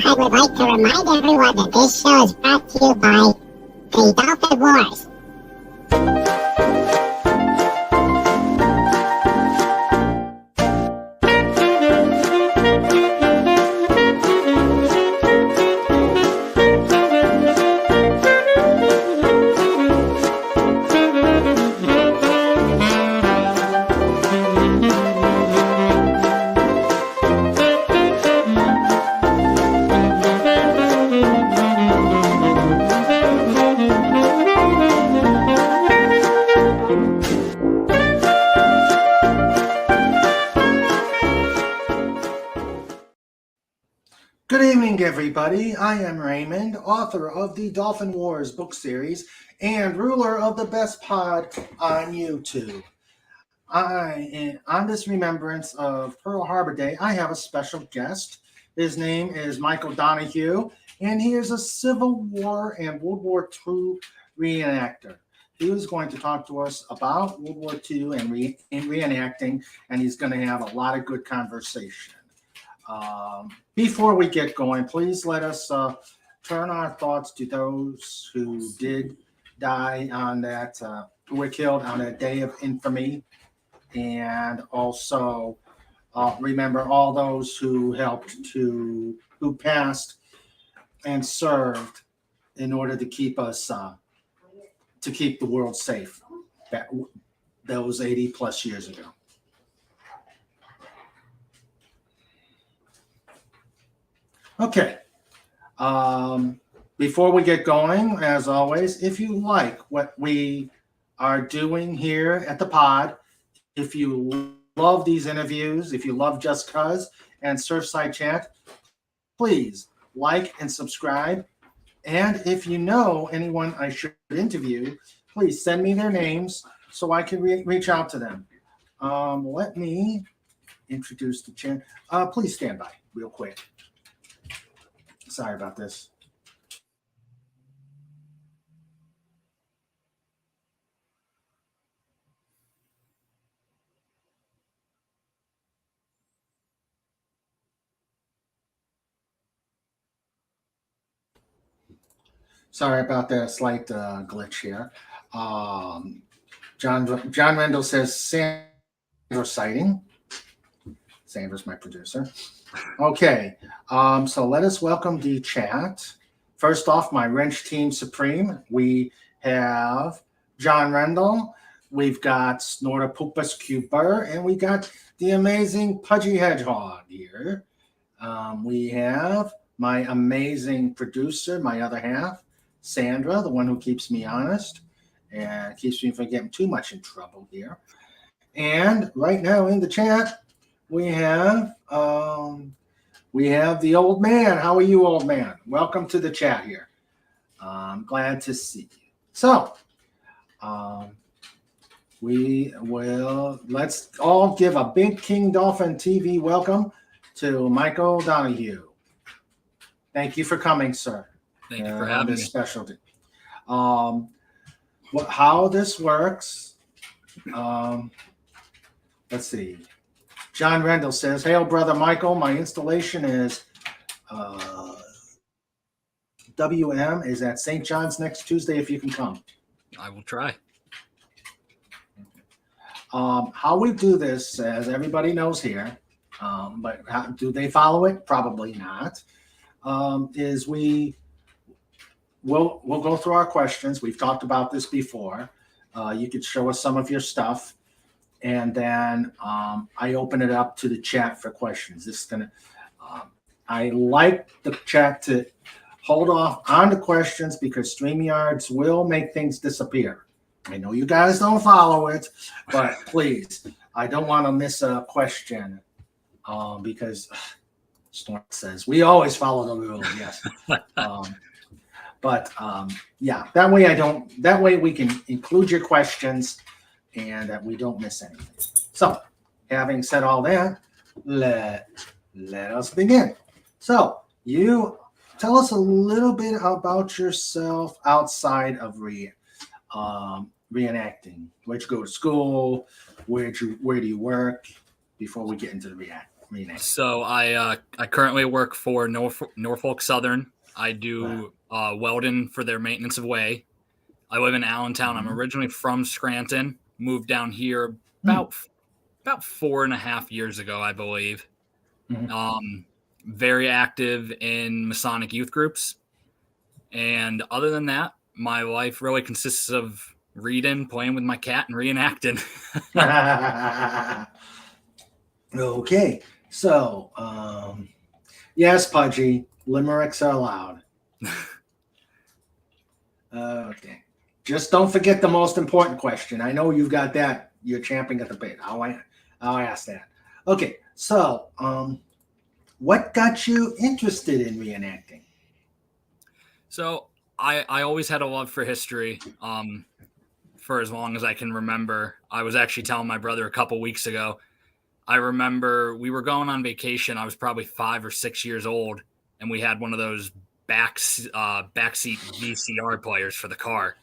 I would like to remind everyone that this show is brought to you by the Dolphin Wars. Good evening, everybody. I am Raymond, author of the Dolphin Wars book series and ruler of the best pod on YouTube. On this remembrance of Pearl Harbor Day, I have a special guest. His name is Michael Donahue, and he is a Civil War and World War II reenactor. He was going to talk to us about World War II and reenacting, and he's going to have a lot of good conversation. Before we get going, please let us turn our thoughts to those who did die on that, who were killed on that day of infamy, and also remember all those who who passed and served in order to keep us, to keep the world safe. That was 80 plus years ago. Okay. Before we get going, as always, if you like what we are doing here at the pod, if you love these interviews, if you love Just Cuz and Surfside Chat, please like and subscribe. And if you know anyone I should interview, please send me their names so I can reach out to them. Let me introduce the chat. Please stand by real quick. Sorry about this. Sorry about that slight glitch here. John Rendell says Sandra sighting. Sandra's my producer. Okay, so let us welcome the chat. First off, my wrench team supreme. We have John Rendell. We've got Snortopupus Cuber, and we got the amazing Pudgy Hedgehog here. We have my amazing producer, my other half, Sandra, the one who keeps me honest and keeps me from getting too much in trouble here. And right now in the chat, we have the old man. How are you, old man? Welcome to the chat here. I'm glad to see you. So, let's all give a big King Dolphin TV welcome to Michael Donahue. Thank you for coming, sir. Thank you for having me. Specialty. How this works? Let's see. John Rendell says, "Hail, brother Michael. My installation is WM is at St. John's next Tuesday. If you can come, I will try." How we do this, as everybody knows here, but do they follow it? Probably not. Is we'll go through our questions. We've talked about this before. You could show us some of your stuff. And then I open it up to the chat for questions. This is gonna. I like the chat to hold off on the questions because StreamYards will make things disappear. I know you guys don't follow it, but please, I don't want to miss a question because Storm says we always follow the rules. Yes, yeah. That way That way we can include your questions and that we don't miss anything. So, having said all that, let us begin. So, you tell us a little bit about yourself outside of reenacting. Where'd you go to school? Where do you work? Before we get into the reenacting. reenacting? So I currently work for Norfolk Southern. I do welding for their maintenance of way. I live in Allentown. I'm originally from Scranton. Moved down here about 4.5 years ago, I believe. Very active in Masonic youth groups. And other than that, my life really consists of reading, playing with my cat, and reenacting. Okay, so yes, Pudgy, limericks are allowed. Okay, just don't forget the most important question. I know you've got that. You're champing at the bit. I'll ask that. Okay, so what got you interested in reenacting? So I always had a love for history. For as long as I can remember. I was actually telling my brother a couple weeks ago. I remember we were going on vacation. I was probably 5 or 6 years old, and we had one of those backseat VCR players for the car.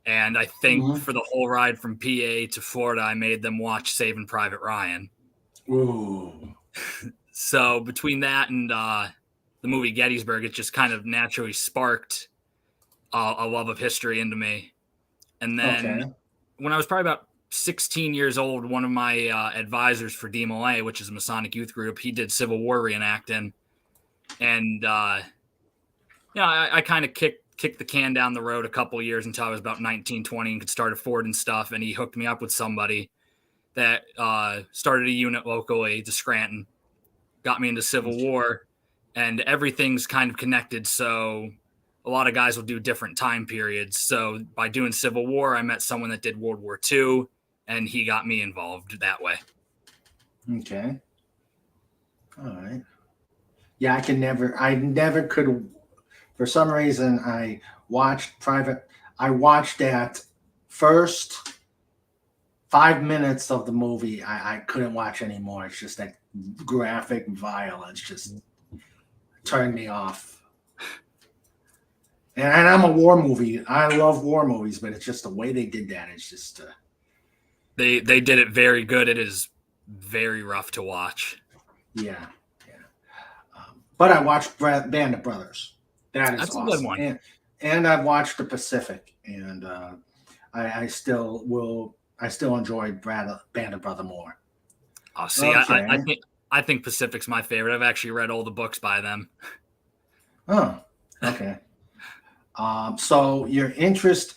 And I think for the whole ride from PA to Florida, I made them watch Saving Private Ryan. Ooh. So between that and the movie Gettysburg, it just kind of naturally sparked a love of history into me. And then when I was probably about 16 years old, one of my advisors for DMLA, which is a Masonic youth group, he did Civil War reenacting. And, I kind of kicked the can down the road a couple years until I was about 19, 20 and could start affording stuff. And he hooked me up with somebody that started a unit locally to Scranton, got me into Civil War, and everything's kind of connected. So a lot of guys will do different time periods. So by doing Civil War, I met someone that did World War II, and he got me involved that way. Okay. All right. Yeah, I never could, for some reason, I watched that first 5 minutes of the movie. I couldn't watch anymore. It's just that graphic violence just turned me off. And I'm a war movie. I love war movies, but it's just the way they did that. It's just they did it very good. It is very rough to watch. Yeah. But I watched Band of Brothers. That's awesome. A good one. And I've watched The Pacific, and I still enjoy Band of Brother more. Oh, see, okay. I think Pacific's my favorite. I've actually read all the books by them. Oh, okay. So your interest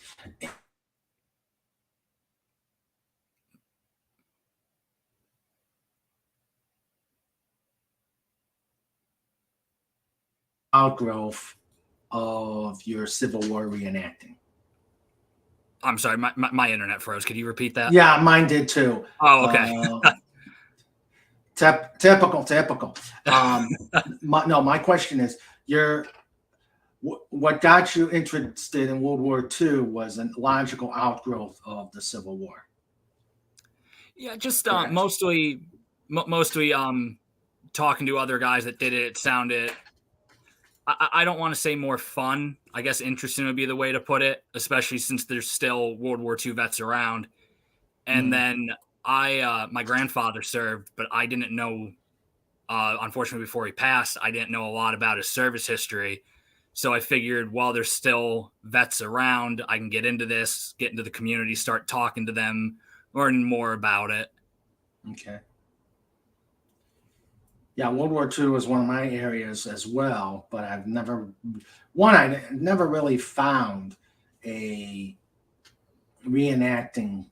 outgrowth of your Civil War reenacting? I'm sorry, my internet froze. Could you repeat that? Yeah, mine did too. Oh, okay. Typical. My question is, what got you interested in World War II was a logical outgrowth of the Civil War. Yeah, just mostly talking to other guys that did it. It sounded, I don't want to say more fun. I guess interesting would be the way to put it, especially since there's still World War II vets around. And then my grandfather served, but I didn't know, unfortunately, before he passed, I didn't know a lot about his service history. So I figured while there's still vets around, I can get into this, get into the community, start talking to them, learning more about it. Okay. Yeah, World War II was one of my areas as well, but I never really found a reenacting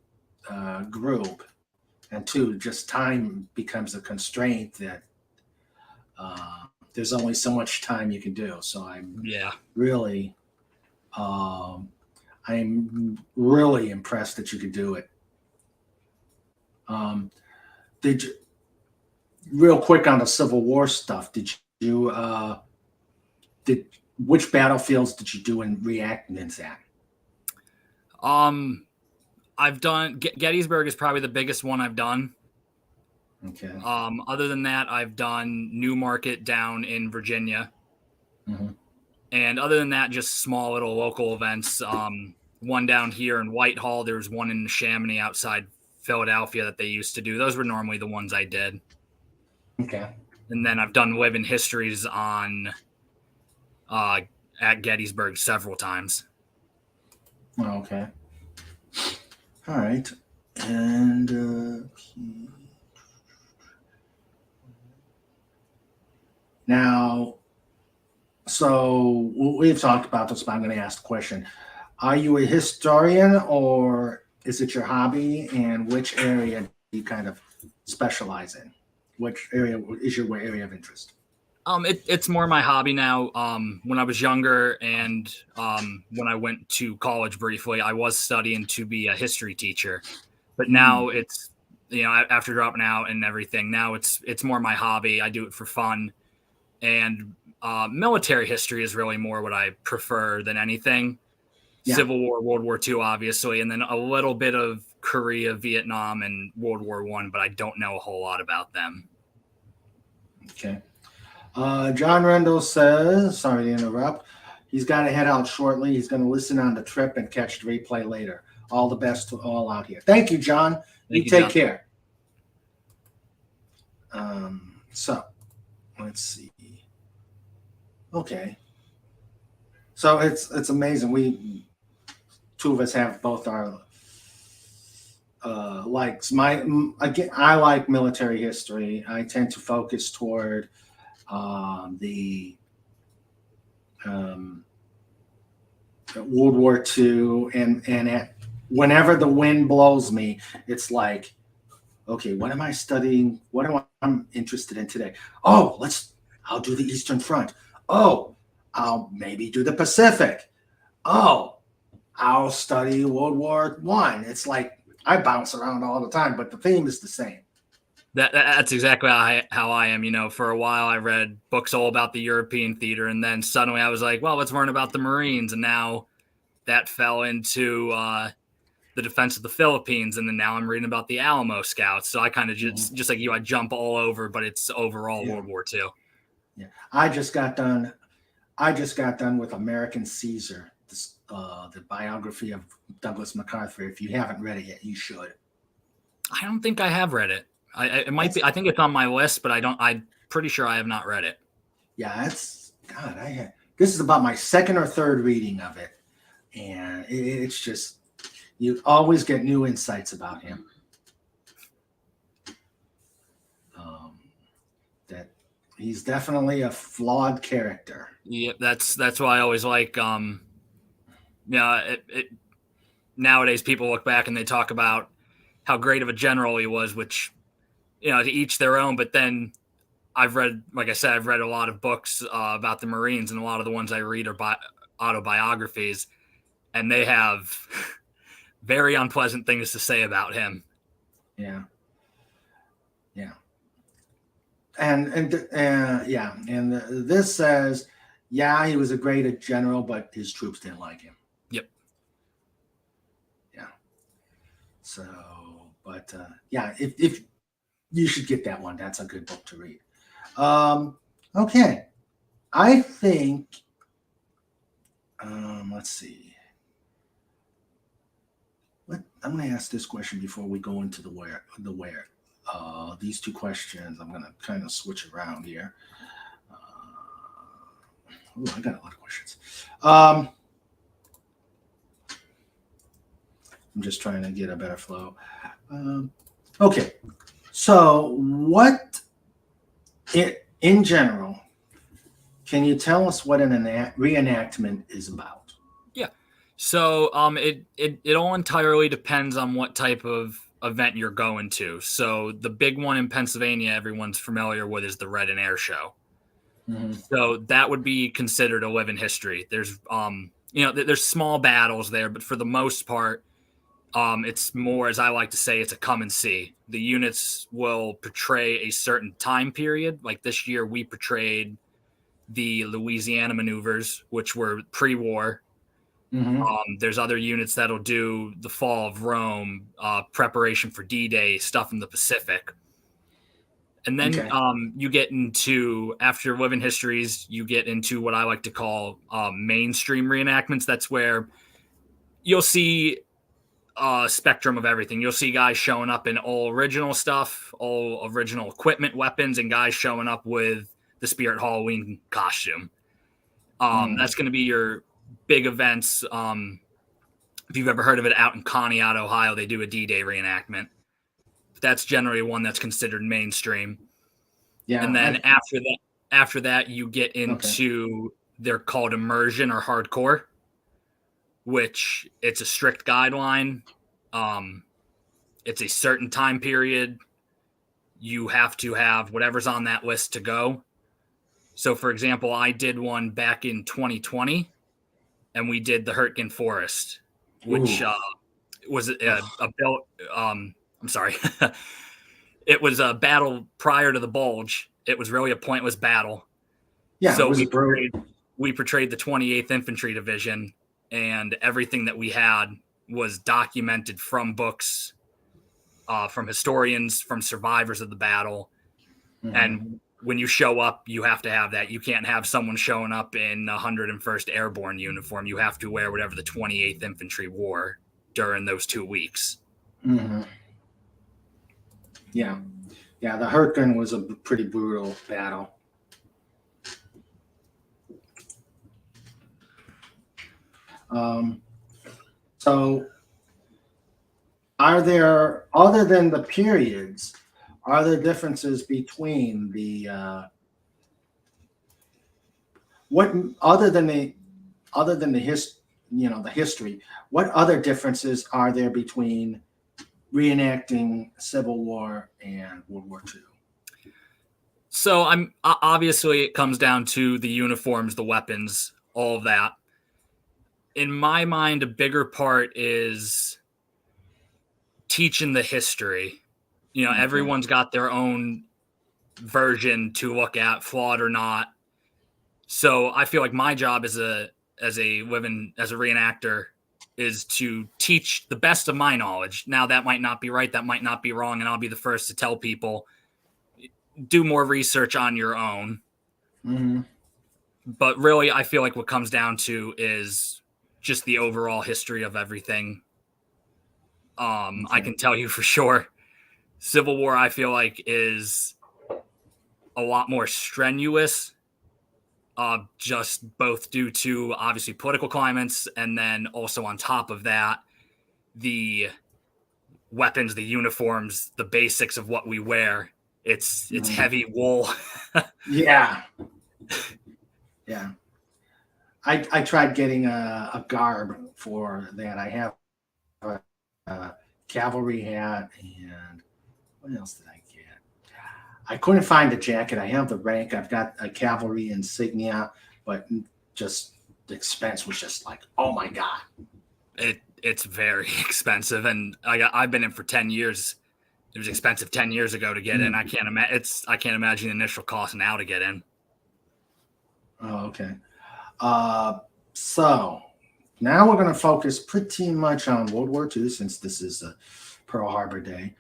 group, and two, just time becomes a constraint that there's only so much time you can do. So I'm really impressed that you could do it. Did you, real quick on the Civil War stuff, which battlefields did you do in reenactments at? I've done Gettysburg is probably the biggest one I've done. Okay. Other than that, I've done Newmarket down in Virginia. Mm-hmm. And other than that, just small little local events. One down here in Whitehall. There was one in Chamonix outside Philadelphia that they used to do. Those were normally the ones I did. Okay. And then I've done living histories on at Gettysburg several times. Okay. All right. And now, so we've talked about this, but I'm going to ask the question. Are you a historian or is it your hobby? And which area do you kind of specialize in? Which area is your area of interest? It's more my hobby now. When I was younger and when I went to college briefly, I was studying to be a history teacher. But now it's, after dropping out and everything, now it's more my hobby. I do it for fun. And military history is really more what I prefer than anything. Yeah. Civil War, World War II, obviously, and then a little bit of Korea, Vietnam, and World War I, but I don't know a whole lot about them. Okay. John Rendell says, sorry to interrupt, he's got to head out shortly. He's going to listen on the trip and catch the replay later. All the best to all out here. Thank you, John. You take care. So, let's see. Okay. So it's amazing. We two of us have both our likes. I like military history. I tend to focus toward the World War II, and whenever the wind blows me, it's like, okay, what am I studying? What am I interested in today? Oh, I'll do the Eastern Front. Oh, I'll maybe do the Pacific. Oh, I'll study World War I. It's like I bounce around all the time, but the theme is the same. That's exactly how I am. For a while I read books all about the European theater, and then suddenly I was like, well, let's learn about the Marines, and now that fell into the defense of the Philippines, and then now I'm reading about the Alamo Scouts. So I kind of just like you, I jump all over, but it's overall World War II. Yeah, I just got done with American Caesar, the biography of Douglas MacArthur. If you haven't read it yet, you should. I don't think I have read it. It might be. I think it's on my list, but I'm pretty sure I have not read it. Yeah, this is about my second or third reading of it, and it's just, you always get new insights about him. That he's definitely a flawed character. Yeah, that's why I always like. Nowadays people look back and they talk about how great of a general he was, which, to each their own. But then I've read a lot of books about the Marines, and a lot of the ones I read are autobiographies, and they have very unpleasant things to say about him. Yeah. And this says, yeah, he was a great general, but his troops didn't like him. Yep. Yeah. So, but if you should get that one, that's a good book to read. Okay, I think. Let's see. I'm going to ask this question before we go into the where. These two questions, I'm going to kind of switch around here. I got a lot of questions. I'm just trying to get a better flow. Okay, so what, in general, can you tell us what an reenactment is about? Yeah. So it all entirely depends on what type of event you're going to. So the big one in Pennsylvania everyone's familiar with is the Red and Air Show. Mm-hmm. So that would be considered a living history. There's there's small battles there, but for the most part, it's more, as I like to say, it's a come and see. The units will portray a certain time period. Like this year, we portrayed the Louisiana maneuvers, which were pre-war. Mm-hmm. There's other units that'll do the fall of Rome, preparation for D-Day, stuff in the Pacific. And then you get into, after living histories, you get into what I like to call mainstream reenactments. That's where you'll see spectrum of everything. You'll see guys showing up in all original stuff, all original equipment, weapons, and guys showing up with the Spirit Halloween costume. That's going to be your big events. If you've ever heard of it, out in Conneaut, Ohio, they do a D-Day reenactment. That's generally one that's considered mainstream. Yeah. And then after that, you get into they're called immersion or hardcore, which it's a strict guideline. It's a certain time period. You have to have whatever's on that list to go. So, for example, I did one back in 2020, and we did the Hurtgen Forest, which was a built. I'm sorry, it was a battle prior to the Bulge. It was really a pointless battle. Yeah, so we portrayed the 28th Infantry Division, and everything that we had was documented from books, from historians, from survivors of the battle. Mm-hmm. And when you show up, you have to have that. You can't have someone showing up in 101st Airborne uniform. You have to wear whatever the 28th Infantry wore during those 2 weeks. Mm-hmm. Yeah. Yeah, the Hurtgen was a pretty brutal battle. So are there, other than the periods, are there differences between the what other than the history, what other differences are there between reenacting Civil War and World War II? So obviously it comes down to the uniforms, the weapons, all of that. In my mind, a bigger part is teaching the history. Everyone's got their own version to look at, flawed or not. So I feel like my job as a reenactor is to teach the best of my knowledge. Now that might not be right, that might not be wrong, and I'll be the first to tell people, do more research on your own. Mm-hmm. But really, I feel like what comes down to is just the overall history of everything. I can tell you for sure, Civil War, I feel like, is a lot more strenuous, just both due to obviously political climates, and then also on top of that, the weapons, the uniforms, the basics of what we wear. It's heavy wool. Yeah. I tried getting a garb for that. I have a cavalry hat, and what else did I get? I couldn't find a jacket. I have the rank. I've got a cavalry insignia, but just the expense was just like, oh my God. It's very expensive, and I've been in for 10 years. It was expensive 10 years ago to get in. I can't imagine the initial cost now to get in. Oh, okay. So now we're going to focus pretty much on World War II, since this is a Pearl Harbor Day.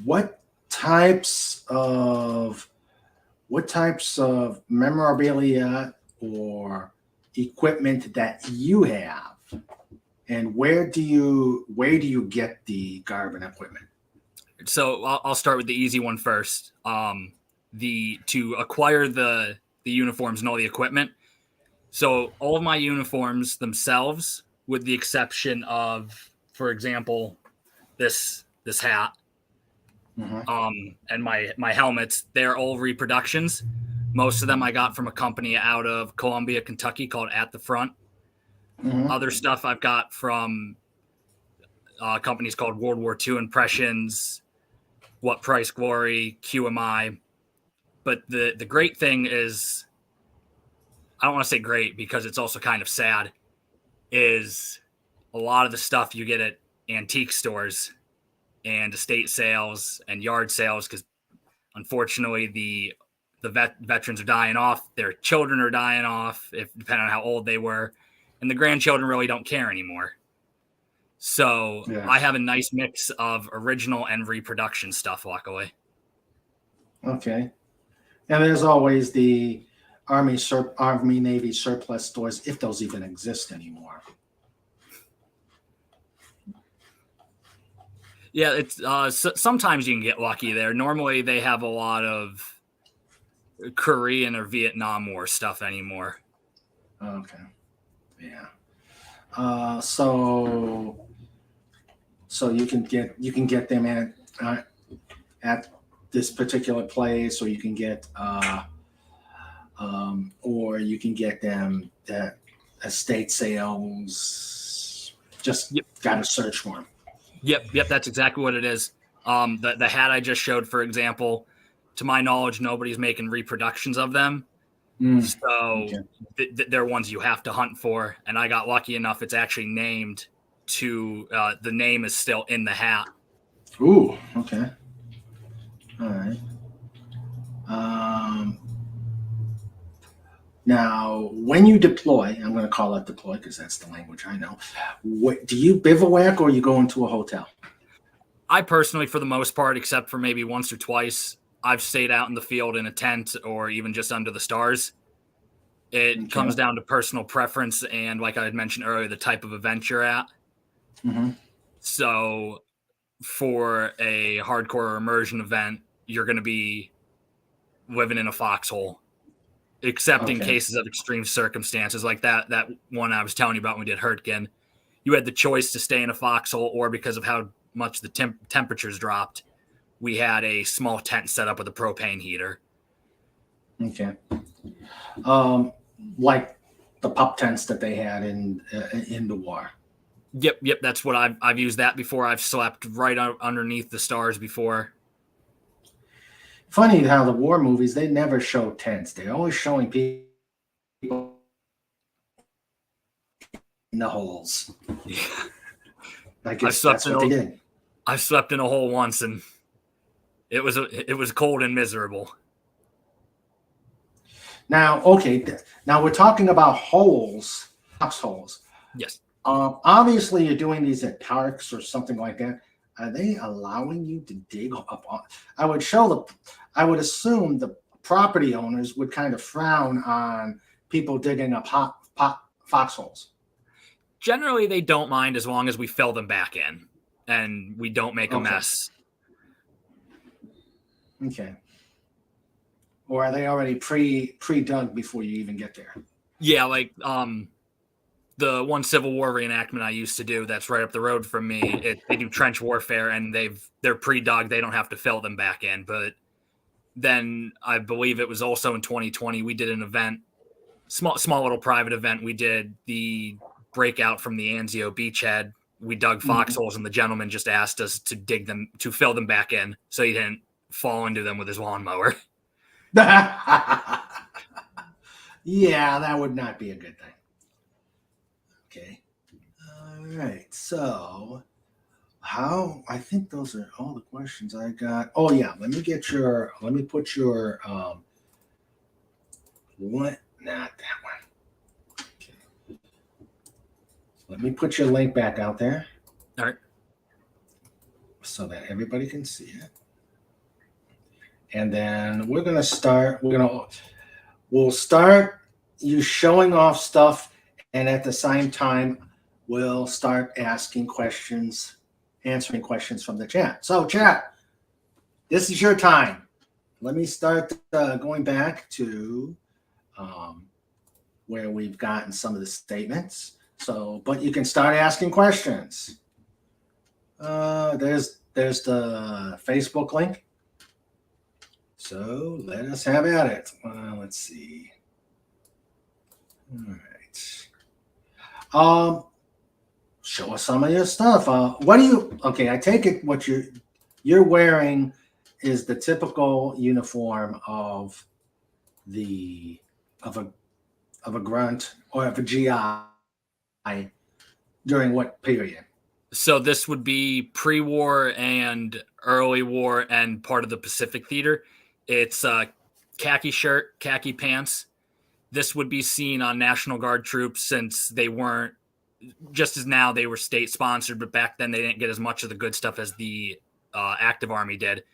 What types of memorabilia or equipment that you have, and where do you get the garb and equipment? So I'll start with the easy one first. To acquire the uniforms and all the equipment. So all of my uniforms themselves, with the exception of, for example, this hat, and my helmets, they're all reproductions. Most of them I got from a company out of Columbia, Kentucky called At the Front. Other stuff I've got from companies called World War II Impressions, What Price Glory, QMI. But the great thing is, I don't want to say great because it's also kind of sad, is a lot of the stuff you get at antique stores and estate sales and yard sales, because unfortunately the veterans are dying off, their children are dying off, depending on how old they were, and the grandchildren really don't care anymore. So I have a nice mix of original and reproduction stuff, luckily. Okay. And there's always the Army Navy surplus stores, if those even exist anymore. Yeah, it's sometimes you can get lucky there. Normally they have a lot of Korean or Vietnam War stuff anymore. Okay. Yeah. So you can get them at this particular place, or you can get or you can get them at estate sales. Just Yep. got to search for them. Yep, that's exactly what it is. The hat I just showed, for example, to my knowledge, nobody's making reproductions of them. So Okay. they're ones you have to hunt for. And I got lucky enough; it's actually named to the name is still in the hat. Ooh. Okay. All right. Um, Now, when you deploy, I'm going to call it deploy because that's the language I know. What do you bivouac or you go into a hotel? I personally, for the most part, except for maybe once or twice, I've stayed out in the field in a tent or even just under the stars. It Okay. comes down to personal preference and, like I had mentioned earlier, the type of event you're at. Mm-hmm. So, for a hardcore immersion event, you're going to be living in a foxhole, except in Okay. cases of extreme circumstances like that one I was telling you about when we did Hurtgen. You had the choice to stay in a foxhole, or because of how much the temperatures dropped, we had a small tent set up with a propane heater. Okay. Like the pup tents that they had in the war. Yep, that's what I've used that before. I've slept right underneath the stars before. Funny how the war movies, they never show tents. They're always showing people in the holes. Yeah. I guess that's what they did. I've slept in a hole once, and it was cold and miserable. Now, okay, now we're talking about holes, foxholes. Yes. Obviously, you're doing these at parks or something like that. Are they allowing you to dig up on? I would assume the property owners would kind of frown on people digging up foxholes. Generally, they don't mind as long as we fill them back in and we don't make a mess. Okay. Or are they already pre-dug before you even get there? Yeah, like the one Civil War reenactment I used to do that's right up the road from me, they do trench warfare and they're pre-dug. They don't have to fill them back in. But then I believe it was also in 2020, we did an event, small little private event. We did the breakout from the Anzio beachhead. We dug foxholes and the gentleman just asked us to dig them, to fill them back in so he didn't fall into them with his lawnmower. Yeah, that would not be a good thing. Okay. All right. So, I think those are all the questions I got. Oh yeah, let me put your what? Not that one. Okay. Let me put your link back out there. All right. So that everybody can see it. And then we'll start you showing off stuff, and at the same time we'll start answering questions from the chat. So chat, this is your time. Let me start going back to where we've gotten some of the statements. So, but you can start asking questions. There's the Facebook link. So let us have at it. Let's see. All right. Show us some of your stuff. What do you? Okay, I take it what you're wearing is the typical uniform of a grunt or of a GI during what period? So this would be pre-war and early war and part of the Pacific Theater. It's a khaki shirt, khaki pants. This would be seen on National Guard troops since they weren't, just as now they were state sponsored, but back then they didn't get as much of the good stuff as the active army did.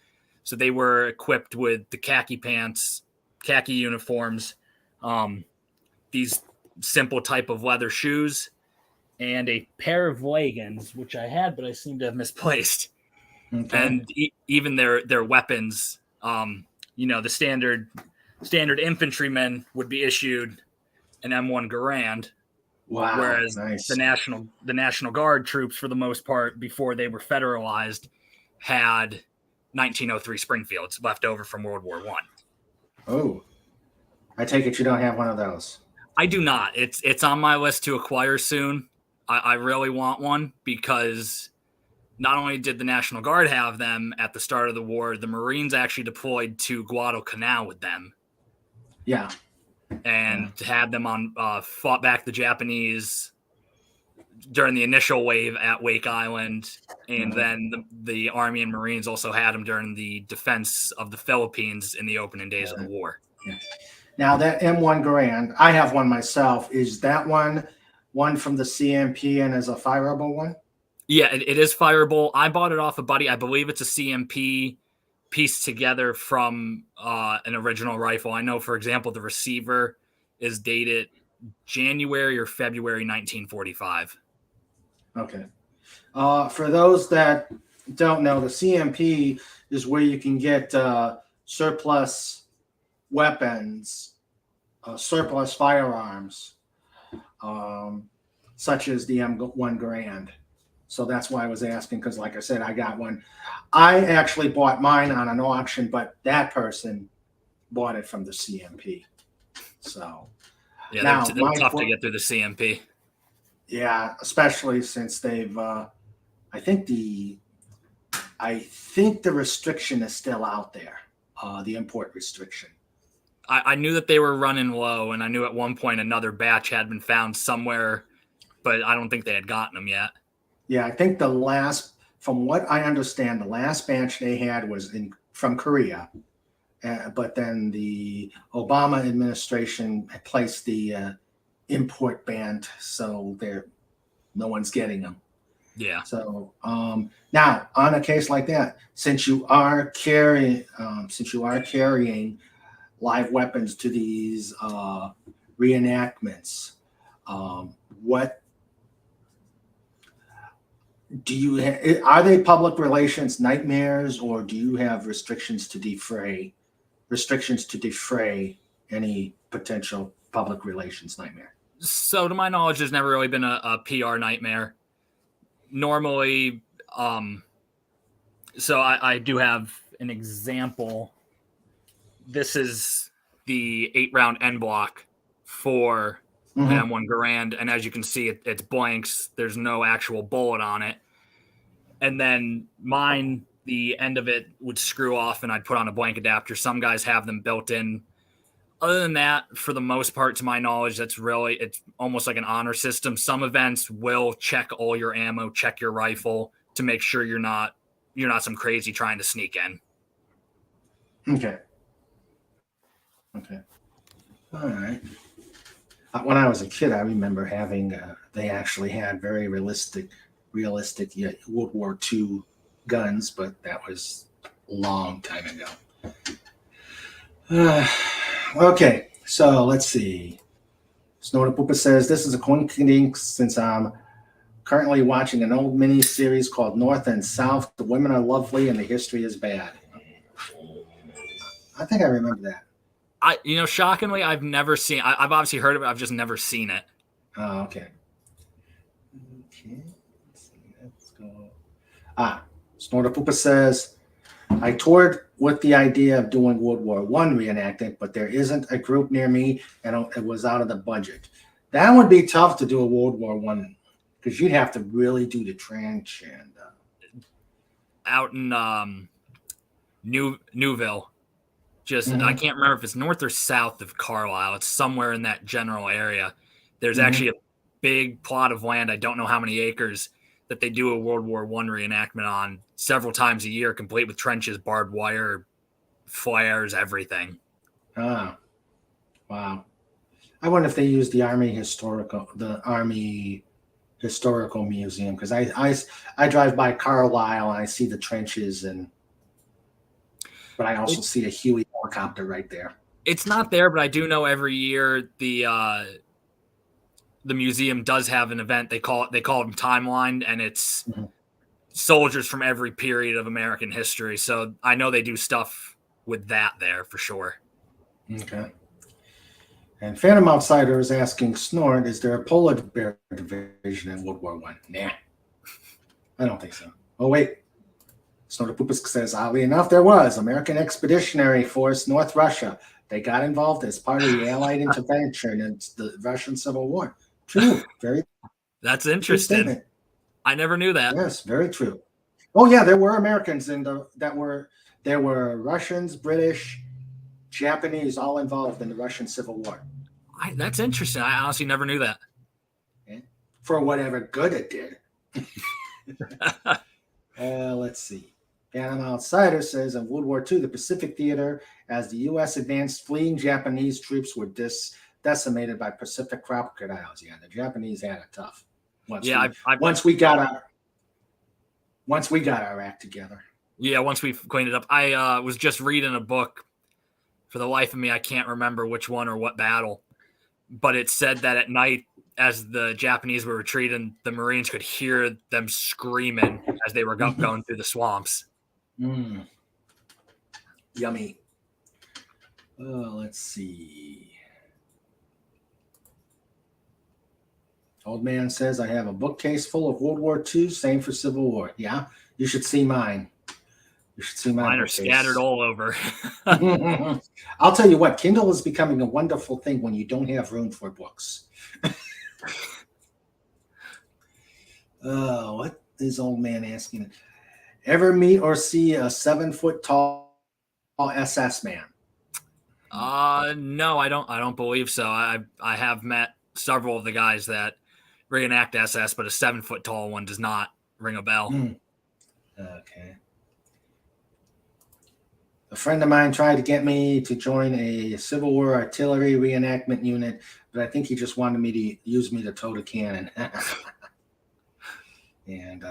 So they were equipped with the khaki pants, khaki uniforms, these simple type of leather shoes, and a pair of leggings, which I had, but I seem to have misplaced. Okay. and even their weapons. The standard infantrymen would be issued an M1 Garand, Wow. whereas Nice. the National Guard troops, for the most part, before they were federalized, had 1903 Springfields left over from World War One. Oh, I take it you don't have one of those. I do not. It's on my list to acquire soon. I really want one because not only did the National Guard have them at the start of the war, the Marines actually deployed to Guadalcanal with them. Yeah. And had them on fought back the Japanese during the initial wave at Wake Island, and then the Army and Marines also had them during the defense of the Philippines in the opening days of the war. Yeah. Now that M1 Garand, I have one myself. Is that one from the CMP and is a fireable one? Yeah, it is fireable. I bought it off a buddy. I believe it's a CMP pieced together from an original rifle. I know, for example, the receiver is dated January or February 1945. Okay. For those that don't know, the CMP is where you can get surplus weapons, surplus firearms, such as the M1 Garand. So that's why I was asking, because like I said, I got one. I actually bought mine on an auction, but that person bought it from the CMP. So yeah, now, they're tough to get through the CMP. Yeah, especially since they've. I think the restriction is still out there. The import restriction. I knew that they were running low, and I knew at one point another batch had been found somewhere, but I don't think they had gotten them yet. Yeah, I think from what I understand, the last batch they had was from Korea, but then the Obama administration placed the import ban, so no one's getting them. Yeah. So now, on a case like that, since you are carrying live weapons to these reenactments, what do you are they public relations nightmares, or do you have restrictions to defray any potential public relations nightmare? So to my knowledge, there's never really been a PR nightmare. Normally, so I do have an example. This is the 8-round end block for an M1 Garand, and as you can see, it's blanks. There's no actual bullet on it. And then mine, the end of it would screw off, and I'd put on a blank adapter. Some guys have them built in. Other than that, for the most part, to my knowledge, it's almost like an honor system. Some events will check all your ammo, check your rifle to make sure you're not some crazy trying to sneak in. Okay. All right. When I was a kid, I remember having they actually had very realistic World War II guns, but that was a long time ago. Okay, so let's see. Snowda Poopa says, this is a coincidence since I'm currently watching an old mini series called North and South. The women are lovely and the history is bad. I think I remember that. Shockingly, I've never seen. I've obviously heard of it. I've just never seen it. Oh, okay. Let's go. Snowda Poopa says, I toured with the idea of doing World War I reenactment, but there isn't a group near me, and it was out of the budget. That would be tough to do a World War I, because you'd have to really do the trench and out in Newville. I can't remember if it's north or south of Carlisle. It's somewhere in that general area. There's actually a big plot of land. I don't know how many acres that they do a World War I reenactment on several times a year, complete with trenches, barbed wire, flares, everything. Wow. I wonder if they use the Army Historical Museum, because I drive by Carlisle and I see the trenches, but I also see a Huey helicopter right there. It's not there, but I do know every year the museum does have an event. They call it Timeline, and it's soldiers from every period of American history. So I know they do stuff with that there for sure. Okay. And Phantom Outsider is asking Snort, is there a polar bear division in World War One? Nah, I don't think so. Oh wait, Snortopupus says, oddly enough, there was American Expeditionary Force, North Russia. They got involved as part of the Allied intervention in the Russian Civil War. True, very. That's True interesting. statement. I never knew that. Yes, very true. Oh yeah, there were Americans there were Russians, British, Japanese, all involved in the Russian Civil War. That's interesting. I honestly never knew that. Okay. For whatever good it did. Let's see. Phantom Outsider says in World War II, the Pacific Theater, as the U.S. advanced, fleeing Japanese troops were decimated by Pacific crocodiles. Yeah, the Japanese had it tough. Once we got our act together. Yeah, once we cleaned it up. I was just reading a book. For the life of me, I can't remember which one or what battle, but it said that at night, as the Japanese were retreating, the Marines could hear them screaming as they were going through the swamps. Mm. Yummy. Let's see. Old man says, I have a bookcase full of World War II, same for Civil War. Yeah, you should see mine. You should see mine. Mine are scattered all over. I'll tell you what, Kindle is becoming a wonderful thing when you don't have room for books. What is old man asking? Ever meet or see a 7-foot tall SS man? No, I don't believe so. I have met several of the guys that reenact SS, but a 7-foot tall one does not ring a bell. Okay. A friend of mine tried to get me to join a Civil War artillery reenactment unit, but I think he just wanted me to use me to tote a cannon. And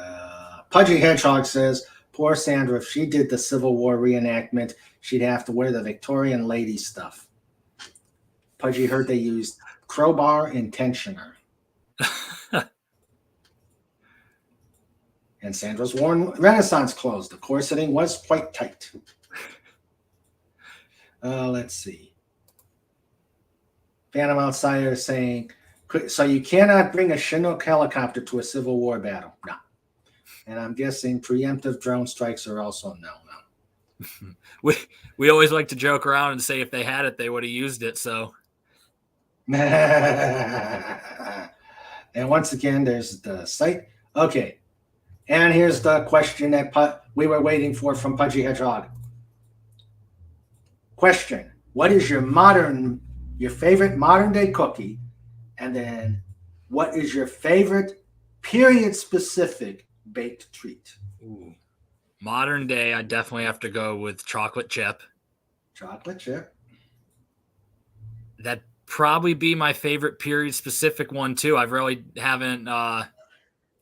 Pudgy Hedgehog says, poor Sandra, if she did the Civil War reenactment, she'd have to wear the Victorian lady stuff. Pudgy heard they used crowbar and tensioner. And Sandra's worn Renaissance clothes. The corseting was quite tight. Let's see. Phantom Outsider is saying, so you cannot bring a Chinook helicopter to a Civil War battle? No. And I'm guessing preemptive drone strikes are also no. We always like to joke around and say if they had it, they would have used it. So. And once again, there's the site. Okay. And here's the question that we were waiting for from Pudgy Hedgehog. Question: what is your favorite modern day cookie? And then, what is your favorite period specific baked treat? Ooh. Modern day, I definitely have to go with chocolate chip. Chocolate chip. That'd probably be my favorite period specific one too. I really haven't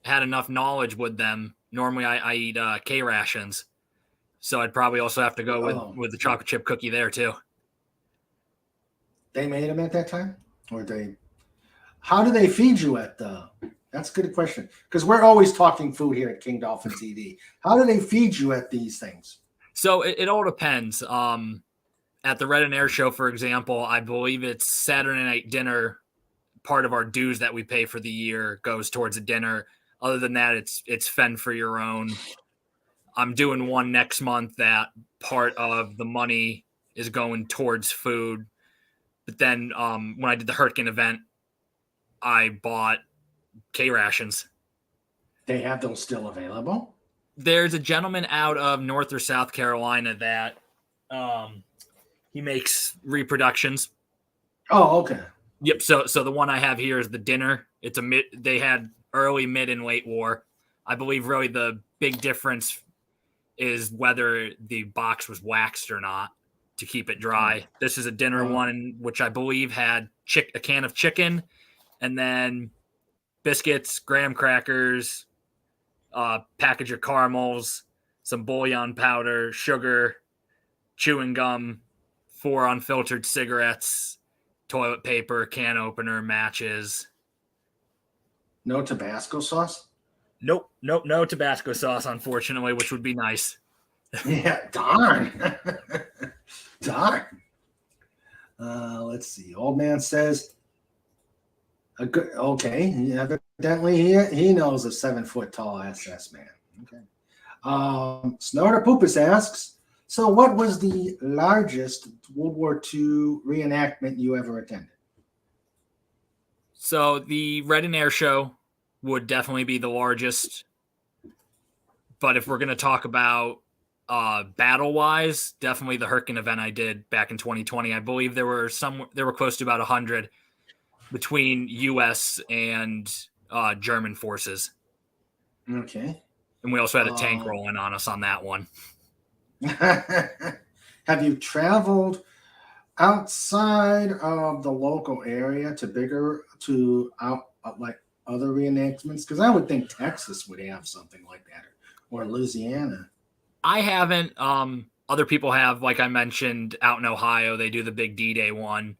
had enough knowledge with them. Normally, I eat K rations. So I'd probably also have to go with the chocolate chip cookie there too. They made them at that time, or how do they feed you at the? That's a good question, because we're always talking food here at King Dolphin TV. How do they feed you at these things? So it all depends. At the Red and Air show, for example, I believe it's Saturday night dinner. Part of our dues that we pay for the year goes towards a dinner. Other than that, it's fend for your own. I'm doing one next month that part of the money is going towards food. But then when I did the Hurtgen event, I bought K rations. They have those still available? There's a gentleman out of North or South Carolina that he makes reproductions. Oh, okay. Yep. So the one I have here is the dinner. It's they had early, mid, and late war. I believe really the big difference is whether the box was waxed or not to keep it dry. This is a dinner one, which I believe had a can of chicken and then biscuits, graham crackers, package of caramels, some bouillon powder, sugar, chewing gum, 4 unfiltered cigarettes, toilet paper, can opener, matches. No Tabasco sauce? Nope, no Tabasco sauce, unfortunately, which would be nice. Yeah, darn. Darn. Let's see. Old man says, okay, evidently he knows a 7-foot tall SS man. Okay. Snorter Poopus asks, so what was the largest World War II reenactment you ever attended? So the Red and Air show would definitely be the largest. But if we're going to talk about battle-wise, definitely the Hurricane event I did back in 2020. I believe there were close to about 100 between U.S. and German forces. Okay. And we also had a tank rolling on us on that one. Have you traveled outside of the local area to like other reenactments? Because I would think Texas would have something like that, or Louisiana. I haven't. Other people have, like I mentioned, out in Ohio, they do the big D-Day one.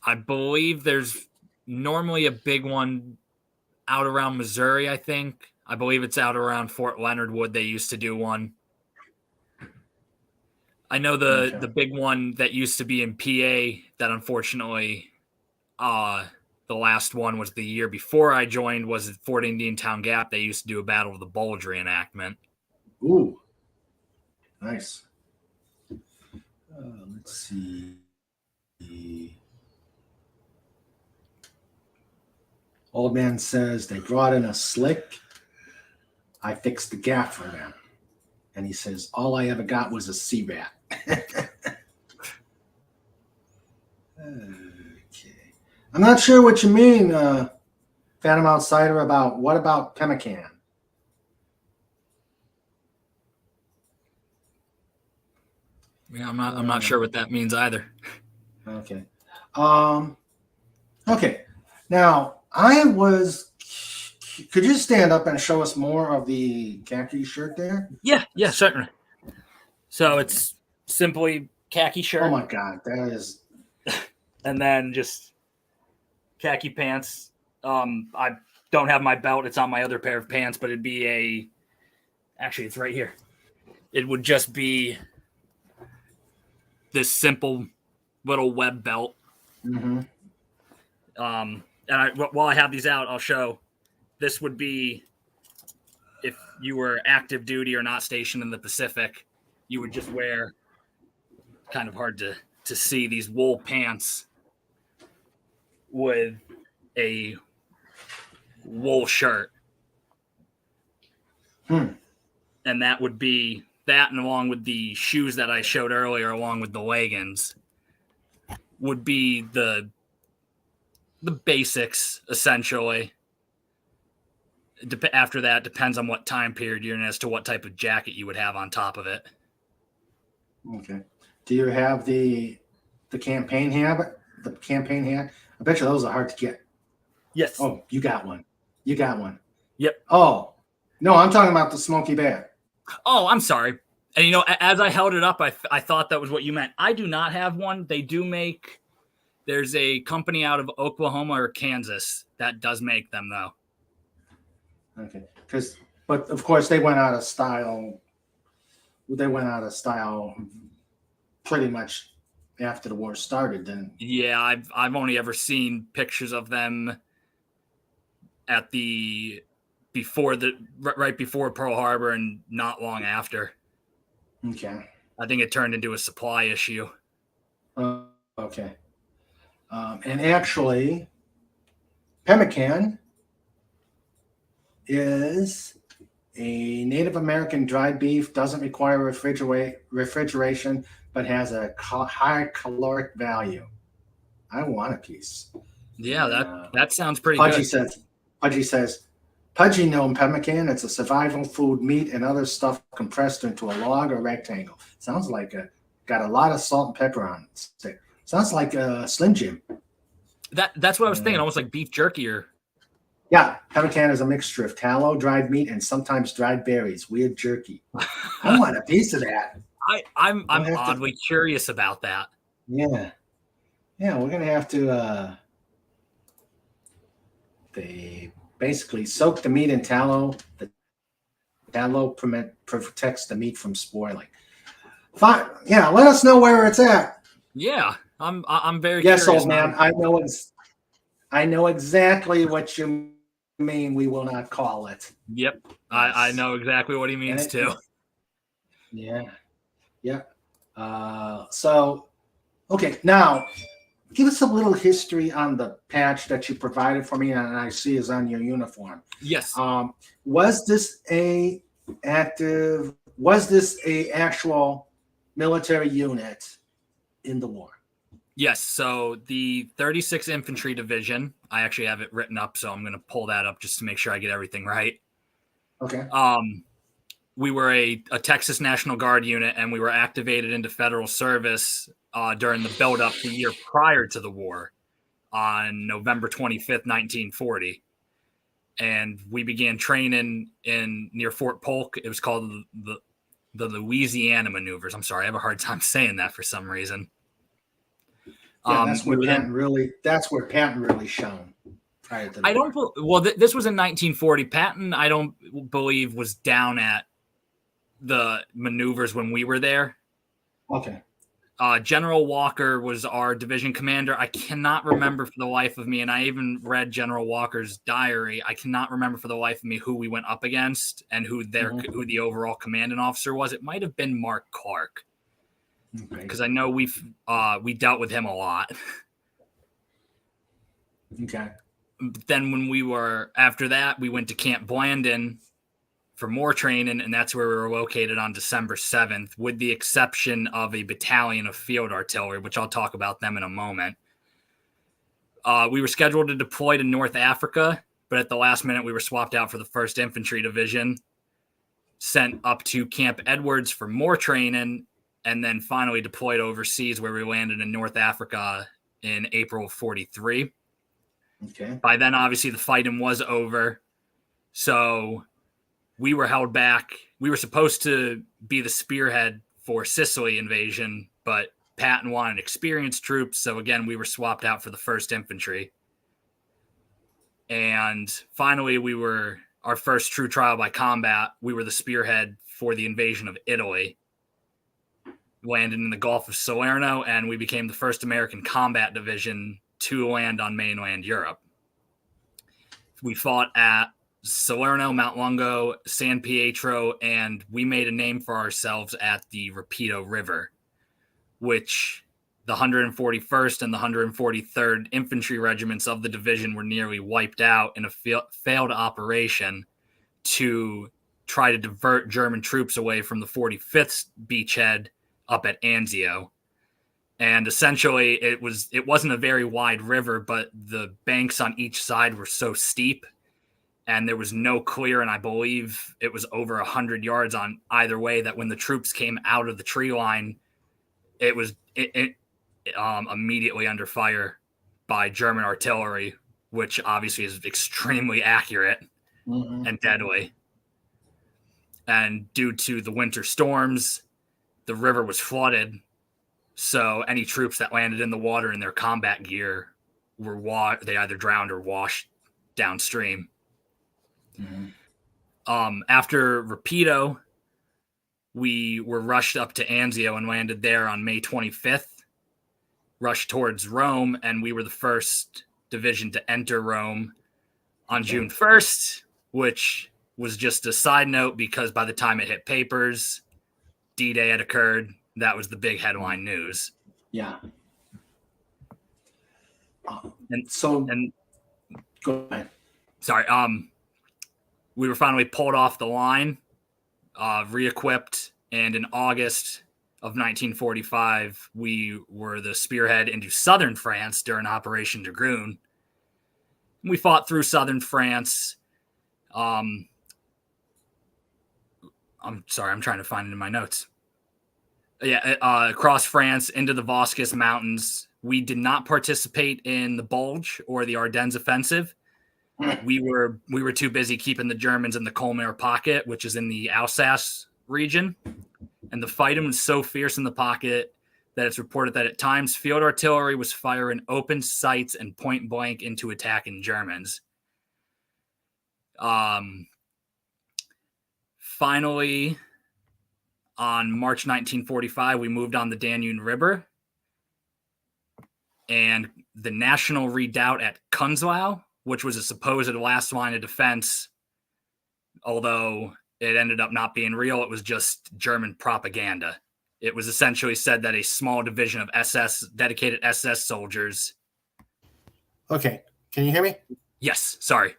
I believe there's normally a big one out around Missouri, I think. I believe it's out around Fort Leonard Wood. They used to do one. I know the big one that used to be in PA that unfortunately the last one was the year before I joined was at Fort Indian Town Gap. They used to do a Battle of the Bulge reenactment. Ooh, nice. Let's see. Old man says they brought in a slick. I fixed the gap for them. And he says, all I ever got was a sea rat. Okay. I'm not sure what you mean, Phantom Outsider, what about pemmican? Yeah, I'm not sure what that means either. Okay. Okay. Now, could you stand up and show us more of the khaki shirt there? Yeah, certainly. So it's simply khaki shirt. Oh my God, that is. And then just khaki pants. I don't have my belt. It's on my other pair of pants, but it'd be actually, it's right here. It would just be this simple little web belt. Mm-hmm. And while I have these out, I'll show. This would be if you were active duty or not stationed in the Pacific, you would just wear, kind of hard to see, these wool pants with a wool shirt. And that would be that, and along with the shoes that I showed earlier, along with the leggings, would be the basics, essentially. After that, depends on what time period you're in as to what type of jacket you would have on top of it. Okay. Do you have the campaign hat? The campaign hat? I bet you those are hard to get. Yes. Oh, you got one. You got one. Yep. Oh, no, I'm talking about the Smoky Bear. Oh, I'm sorry. And, as I held it up, I thought that was what you meant. I do not have one. They do make, there's a company out of Oklahoma or Kansas that does make them, though. Okay. But of course they went out of style. They went out of style pretty much after the war started. Then. Yeah, I've only ever seen pictures of them at right before Pearl Harbor and not long after. Okay. I think it turned into a supply issue. Okay. And actually, pemmican is a Native American dried beef, doesn't require refrigeration, but has a high caloric value. I want a piece. Yeah, that sounds pretty Pudgy good. Pudgy says, Pudgy gnome pemmican, it's a survival food, meat and other stuff compressed into a log or rectangle. Sounds like got a lot of salt and pepper on it. Sounds like a Slim Jim. That's what I was thinking, almost like beef jerky or. Yeah, pemmican is a mixture of tallow, dried meat, and sometimes dried berries. Weird jerky. I want a piece of that. I'm oddly curious about that. Yeah, we're gonna have to. basically soak the meat in tallow. The tallow protects the meat from spoiling. Fine. Yeah, let us know where it's at. Yeah, I'm very yes, curious. Old man. I know exactly what you mean. We will not call it. Yep, Yes. I know exactly what he means too. Yeah. Yeah. So, okay, now give us a little history on the patch that you provided for me, and I see is on your uniform. Yes. Was this a active? Was this a actual military unit in the war? Yes. So the 36th Infantry Division, I actually have it written up, so I'm going to pull that up just to make sure I get everything right. Okay. We were a Texas National Guard unit, and we were activated into federal service during the buildup the year prior to the war on November 25th, 1940. And we began training in near Fort Polk. It was called the Louisiana Maneuvers. I'm sorry, I have a hard time saying that for some reason. Yeah, that's where Patton really. That's where Patton really shone. Prior to the I don't. Well, this was in 1940. Patton, I don't believe, was down at the maneuvers when we were there. Okay. General Walker was our division commander. I cannot remember for the life of me, and I even read General Walker's diary. I cannot remember for the life of me who we went up against and who the overall commanding officer was. It might have been Mark Clark, because I know we dealt with him a lot. Okay. But then when after that, we went to Camp Blandon for more training, and that's where we were located on December 7th, with the exception of a battalion of field artillery, which I'll talk about them in a moment. We were scheduled to deploy to North Africa, but at the last minute, we were swapped out for the 1st Infantry Division, sent up to Camp Edwards for more training, and then finally deployed overseas, where we landed in North Africa in April of 43. Okay. By then, obviously, the fighting was over, so we were held back. We were supposed to be the spearhead for Sicily invasion, but Patton wanted experienced troops, so again, we were swapped out for the 1st Infantry. And finally, our first true trial by combat, we were the spearhead for the invasion of Italy, landed in the Gulf of Salerno, and we became the first American combat division to land on mainland Europe. We fought at Salerno, Mount Lungo, San Pietro, and we made a name for ourselves at the Rapido River, which the 141st and the 143rd Infantry Regiments of the division were nearly wiped out in a failed operation to try to divert German troops away from the 45th beachhead up at Anzio. And essentially, it wasn't a very wide river, but the banks on each side were so steep, and there was no clear, and I believe it was over 100 yards on either way, that when the troops came out of the tree line, it was immediately under fire by German artillery, which obviously is extremely accurate and deadly. And due to the winter storms, the river was flooded, so any troops that landed in the water in their combat gear they either drowned or washed downstream. After Rapido, we were rushed up to Anzio and landed there on May 25th, rushed towards Rome, and we were the first division to enter Rome on June 1st, which was just a side note because by the time it hit papers, D-Day had occurred. That was the big headline news. Yeah. And go ahead. Sorry. We were finally pulled off the line, re-equipped, and in August of 1945, we were the spearhead into southern France during Operation Dragoon. We fought through southern France. I'm sorry, I'm trying to find it in my notes. Across France into the Vosges Mountains. We did not participate in the Bulge or the Ardennes offensive. We were too busy keeping the Germans in the Colmar pocket, which is in the Alsace region. And the fighting was so fierce in the pocket that it's reported that at times field artillery was firing open sights and point blank into attacking Germans. Finally, on March 1945, we moved on the Danube River, and the National Redoubt at Kunzlau, which was a supposed last line of defense, although it ended up not being real. It was just German propaganda. It was essentially said that a small division of dedicated SS soldiers. Okay, can you hear me? Yes, sorry.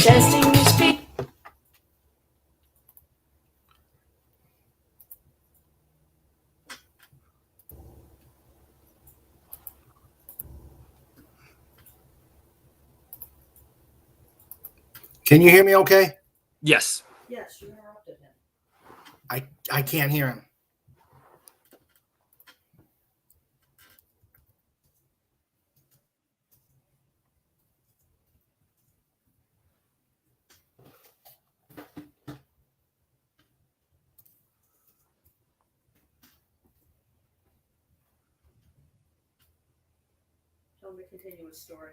Testing your speed. Can you hear me okay? Yes. Yes, you interrupted him. I can't hear him. Tell me to continue his story.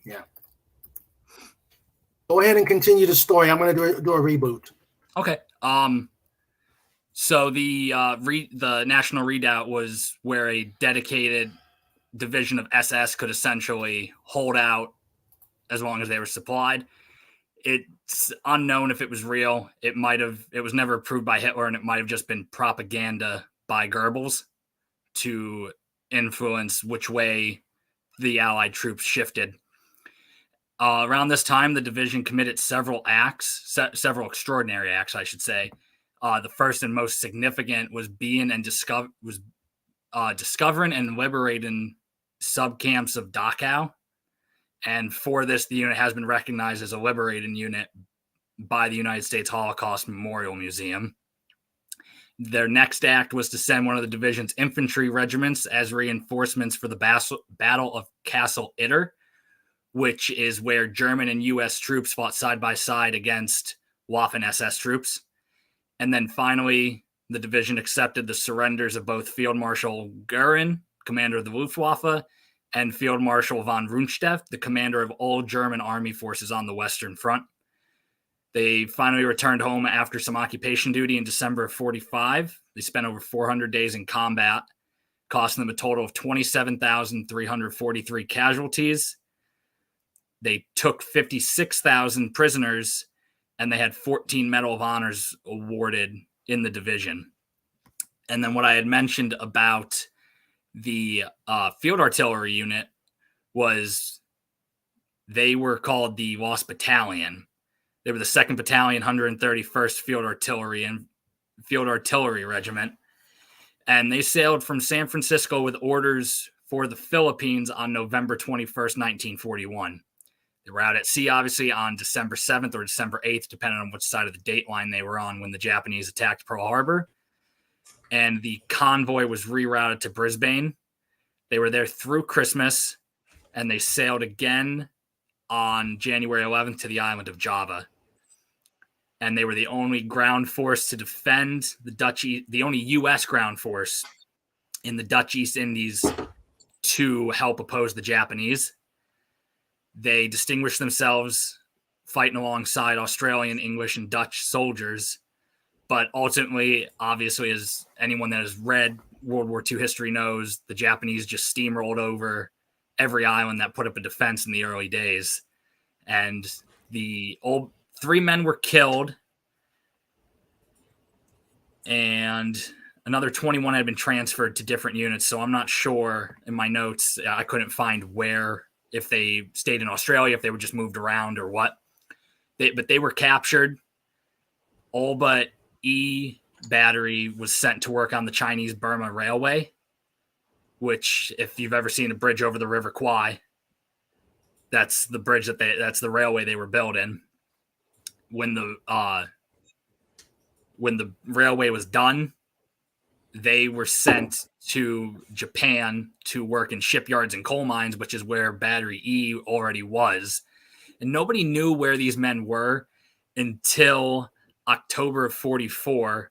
Yeah. Go ahead and continue the story. I'm going to do a reboot. Okay. So the National Redoubt was where a dedicated division of SS could essentially hold out as long as they were supplied. It's unknown if it was real. It was never approved by Hitler, and it might have just been propaganda by Goebbels to influence which way the Allied troops shifted. Around this time, the division committed several extraordinary acts, I should say. The first and most significant was discovering and liberating subcamps of Dachau. And for this, the unit has been recognized as a liberating unit by the United States Holocaust Memorial Museum. Their next act was to send one of the division's infantry regiments as reinforcements for the Battle of Castle Itter, which is where German and U.S. troops fought side by side against Waffen-SS troops. And then finally, the division accepted the surrenders of both Field Marshal Göring, commander of the Luftwaffe, and Field Marshal von Rundstedt, the commander of all German army forces on the Western Front. They finally returned home after some occupation duty in December of 1945. They spent over 400 days in combat, costing them a total of 27,343 casualties. They took 56,000 prisoners, and they had 14 Medal of Honors awarded in the division. And then what I had mentioned about the field artillery unit was they were called the Lost Battalion. They were the 2nd Battalion, 131st Field Artillery Regiment. And they sailed from San Francisco with orders for the Philippines on November 21st, 1941. They were out at sea, obviously, on December 7th or December 8th, depending on which side of the date line they were on when the Japanese attacked Pearl Harbor. And the convoy was rerouted to Brisbane. They were there through Christmas, and they sailed again on January 11th to the island of Java. And they were the only ground force to defend the only U.S. ground force in the Dutch East Indies to help oppose the Japanese. They distinguished themselves fighting alongside Australian, English, and Dutch soldiers. But ultimately, obviously, as anyone that has read World War II history knows, the Japanese just steamrolled over every island that put up a defense in the early days. And the 3 men were killed, and another 21 had been transferred to different units. So I'm not sure in my notes. I couldn't find where, if they stayed in Australia, if they were just moved around or what. But they were captured. All but E Battery was sent to work on the Chinese-Burma Railway, which, if you've ever seen a bridge over the River Kwai, that's the bridge that's the railway they were building. When the railway was done, they were sent to Japan to work in shipyards and coal mines, which is where Battery E already was. And nobody knew where these men were until October of 44,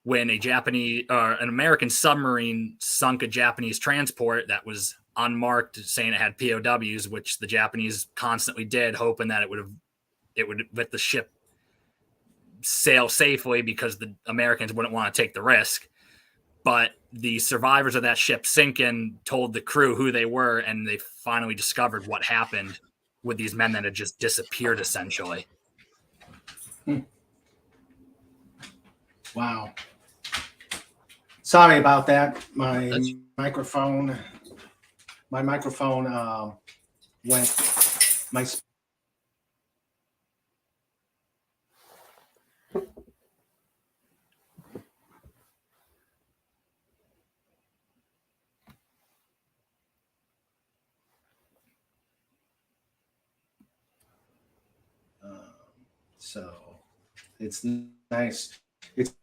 when an American submarine sunk a Japanese transport that was unmarked, saying it had POWs, which the Japanese constantly did, hoping that it would let the ship sail safely because the Americans wouldn't want to take the risk. But the survivors of that ship sinking told the crew who they were, and they finally discovered what happened with these men that had just disappeared, essentially. Wow. Sorry about that. My microphone went. My So it's nice. It's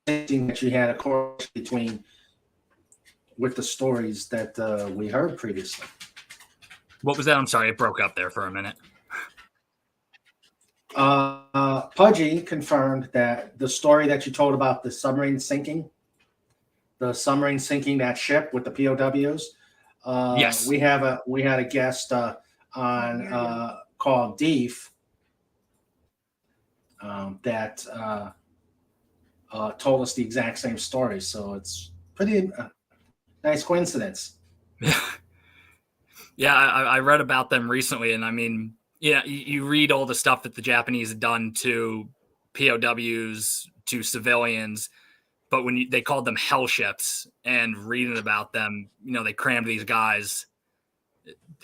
interesting that you had a correlation between with the stories that we heard previously. What was that? I'm sorry, it broke up there for a minute. Pudgy confirmed that the story that you told about the submarine sinking that ship with the POWs. Yes, we had a guest on called Deef that told us the exact same story. So it's pretty nice coincidence. Yeah, I read about them recently, and I mean, yeah, you read all the stuff that the Japanese had done to POWs, to civilians, but when they called them hell ships, and reading about them, they crammed these guys.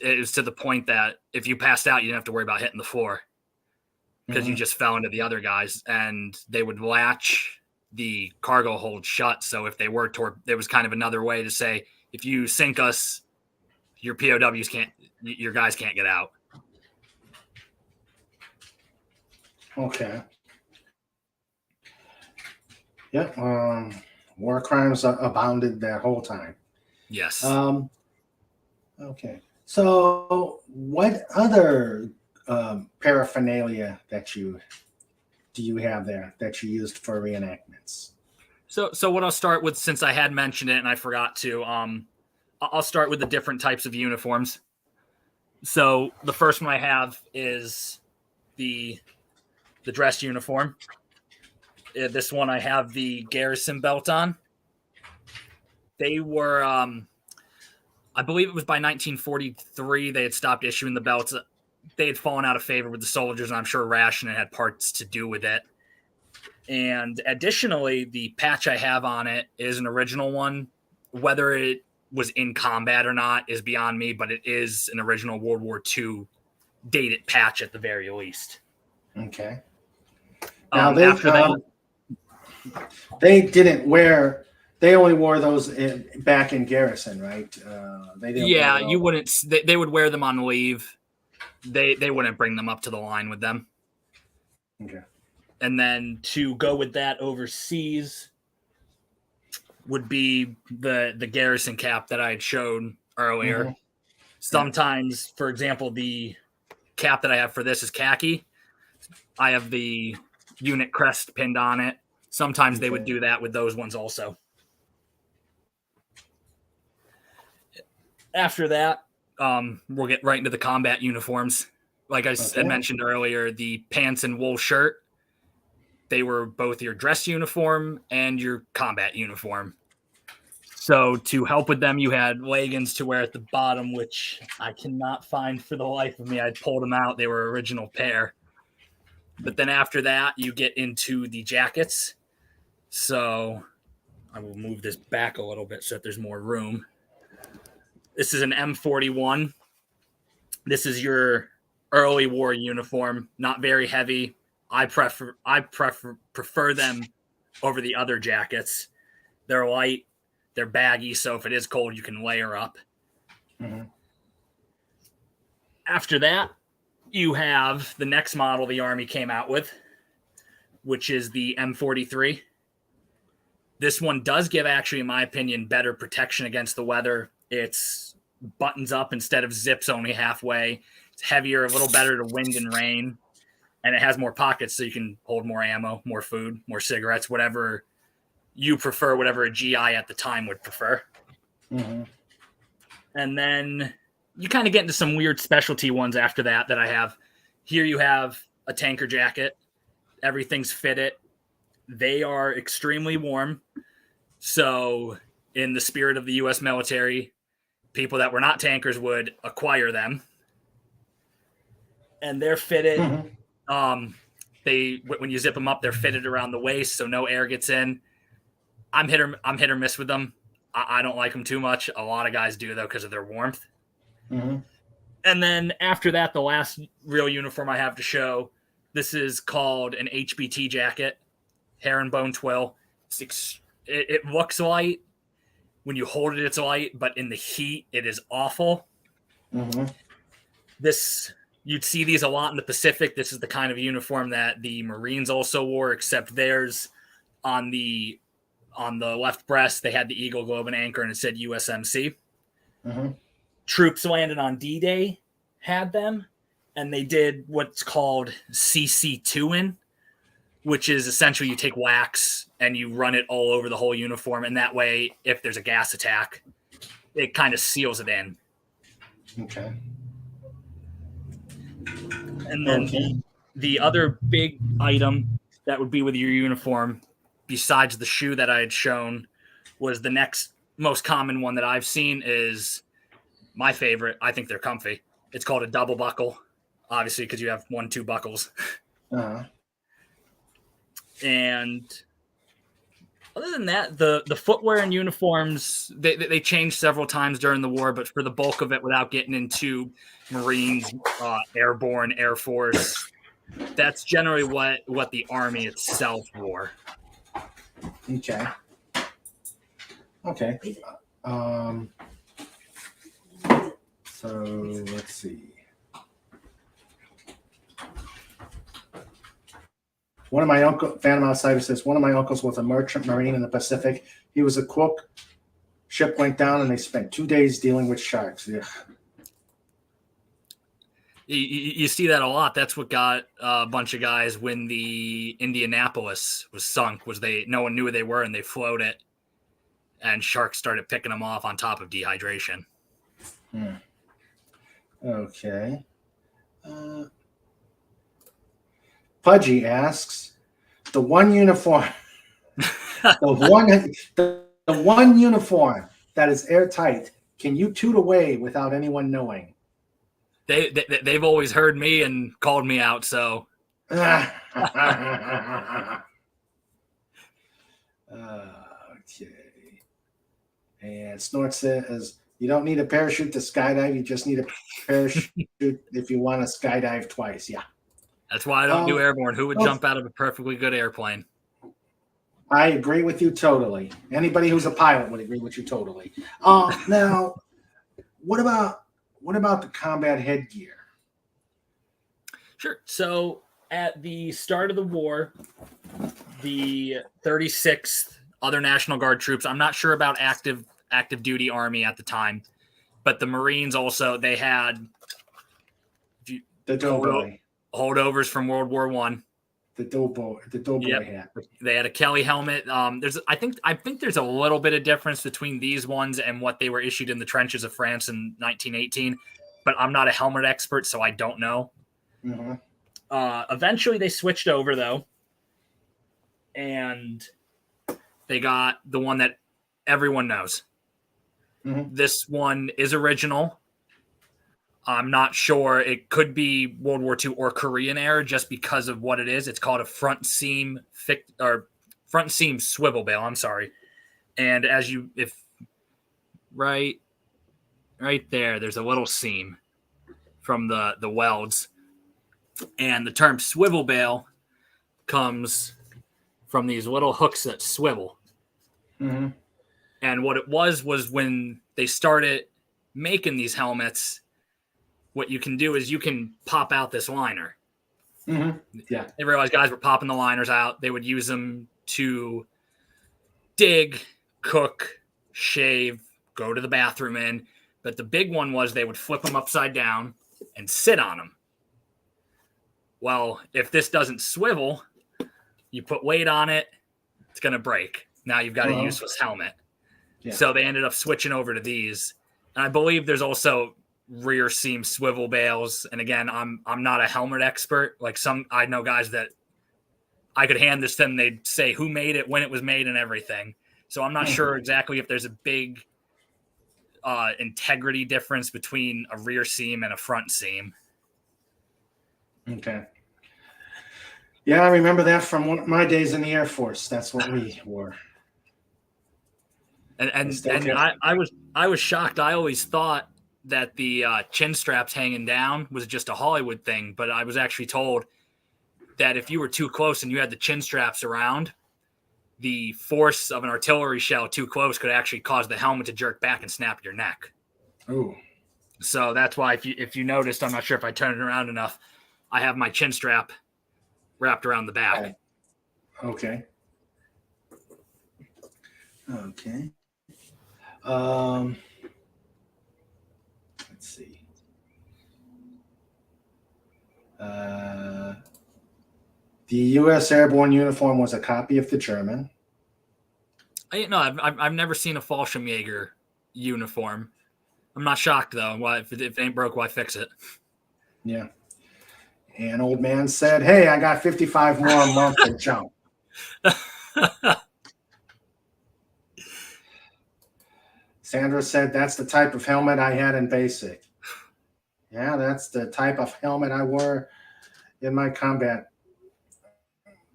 It was to the point that if you passed out, you didn't have to worry about hitting the floor because you just fell into the other guys, and they would latch the cargo hold shut. So if they were there was kind of another way to say, if you sink us, your your guys can't get out. Okay. Yeah. War crimes abounded that whole time. Yes. Okay. So what other paraphernalia do you have there that you used for reenactments? So what I'll start with, since I had mentioned it and I forgot to, I'll start with the different types of uniforms. So the first one I have is the dress uniform. This one I have the garrison belt on. They were, I believe it was by 1943, they had stopped issuing the belts. They had fallen out of favor with the soldiers, and I'm sure rationing had parts to do with it. And additionally, the patch I have on it is an original one. Whether it was in combat or not is beyond me, but it is an original World War II dated patch at the very least. Okay. Now they only wore those back in garrison, right? They didn't. Yeah, you wouldn't. They would wear them on leave. They wouldn't bring them up to the line with them. Okay. And then to go with that overseas would be the garrison cap that I had shown earlier. Mm-hmm. Sometimes, for example, the cap that I have for this is khaki. I have the unit crest pinned on it. Sometimes they would do that with those ones also. After that, we'll get right into the combat uniforms. Like I had mentioned earlier, the pants and wool shirt, they were both your dress uniform and your combat uniform. So to help with them, you had leggings to wear at the bottom, which I cannot find for the life of me. I pulled them out. They were original pair. But then after that, you get into the jackets. So I will move this back a little bit so that there's more room. This is an M41. This is your early war uniform. Not very heavy. I prefer them over the other jackets. They're light. They're baggy, so if it is cold, you can layer up. Mm-hmm. After that, you have the next model the Army came out with, which is the M43. This one does give, actually, in my opinion, better protection against the weather. It's buttons up instead of zips only halfway. It's heavier, a little better to wind and rain. And it has more pockets so you can hold more ammo, more food, more cigarettes, whatever you prefer, whatever a GI at the time would prefer. Mm-hmm. And then you kind of get into some weird specialty ones after that I have. Here you have a tanker jacket. Everything's fitted. They are extremely warm. So in the spirit of the U.S. military, people that were not tankers would acquire them. And they're fitted. Mm-hmm. When you zip them up, they're fitted around the waist, so no air gets in. I'm hit or miss with them. I don't like them too much. A lot of guys do, though, because of their warmth. Mm-hmm. And then after that, the last real uniform I have to show, this is called an HBT jacket, herringbone twill. It looks light. When you hold it, it's light, but in the heat, it is awful. Mm-hmm. You'd see these a lot in the Pacific. This is the kind of uniform that the Marines also wore, except theirs on the left breast, they had the eagle, globe, and anchor, and it said USMC. Mm-hmm. Troops landed on D-Day had them, and they did what's called CC2-ing, which is essentially you take wax and you run it all over the whole uniform, and that way, if there's a gas attack, it kind of seals it in. Okay. And then the other big item that would be with your uniform, besides the shoe that I had shown, was the next most common one that I've seen is my favorite. I think they're comfy. It's called a double buckle, obviously, because you have 1-2 buckles. Uh-huh. And other than that, the footwear and uniforms, they changed several times during the war, but for the bulk of it, without getting into Marines, Airborne, Air Force, that's generally what the Army itself wore. Okay. So let's see. One of my uncle, Phantom Outsider says, one of my uncles was a merchant marine in the Pacific. He was a cook. Ship went down and they spent 2 days dealing with sharks. Yeah. You see that a lot. That's what got a bunch of guys when the Indianapolis was sunk, no one knew where they were and they floated, and sharks started picking them off on top of dehydration. Okay. Pudgy asks, the one uniform that is airtight, can you toot away without anyone knowing? They've always heard me and called me out, so. Okay. And Snort says, you don't need a parachute to skydive. You just need a parachute if you want to skydive twice. Yeah. That's why I don't do airborne. Who would jump out of a perfectly good airplane? I agree with you totally. Anybody who's a pilot would agree with you totally. Now, what about the combat headgear? Sure. So at the start of the war, the 36th other National Guard troops, I'm not sure about active duty Army at the time, but the Marines also, they had the doughboy holdovers from World War I. The doughboy hat. They had a Kelly helmet. I think there's a little bit of difference between these ones and what they were issued in the trenches of France in 1918, but I'm not a helmet expert, so I don't know. Mm-hmm. Eventually, they switched over though, and they got the one that everyone knows. Mm-hmm. This one is original. I'm not sure. It could be World War II or Korean era just because of what it is. It's called a front seam swivel bail. I'm sorry. And right there's a little seam from the welds. And the term swivel bail comes from these little hooks that swivel. Mm-hmm. And what it was when they started making these helmets, what you can do is you can pop out this liner. Mm-hmm. Yeah. They realized guys were popping the liners out. They would use them to dig, cook, shave, go to the bathroom in. But the big one was they would flip them upside down and sit on them. Well, if this doesn't swivel, you put weight on it, it's going to break. Now you've got a useless helmet. Yeah. So they ended up switching over to these. And I believe there's also rear seam swivel bales. And again, I'm not a helmet expert. Like I know guys that I could hand this to them, they'd say who made it, when it was made, and everything. So I'm not sure exactly if there's a big integrity difference between a rear seam and a front seam. Okay. Yeah, I remember that from one of my days in the Air Force. That's what we wore. And I was shocked. I always thought that the chin straps hanging down was just a Hollywood thing, but I was actually told that if you were too close and you had the chin straps around, the force of an artillery shell too close could actually cause the helmet to jerk back and snap your neck. Oh. So that's why if you noticed, I'm not sure if I turned it around enough, I have my chin strap wrapped around the back. Okay. Let's see. The U.S. Airborne uniform was a copy of the German. I've never seen a Fallschirmjäger uniform. I'm not shocked though. Why if it ain't broke, why fix it? Yeah. And old man said, "Hey, I got 55 more a month to jump." Sandra said, "That's the type of helmet I had in basic." Yeah, that's the type of helmet I wore in my combat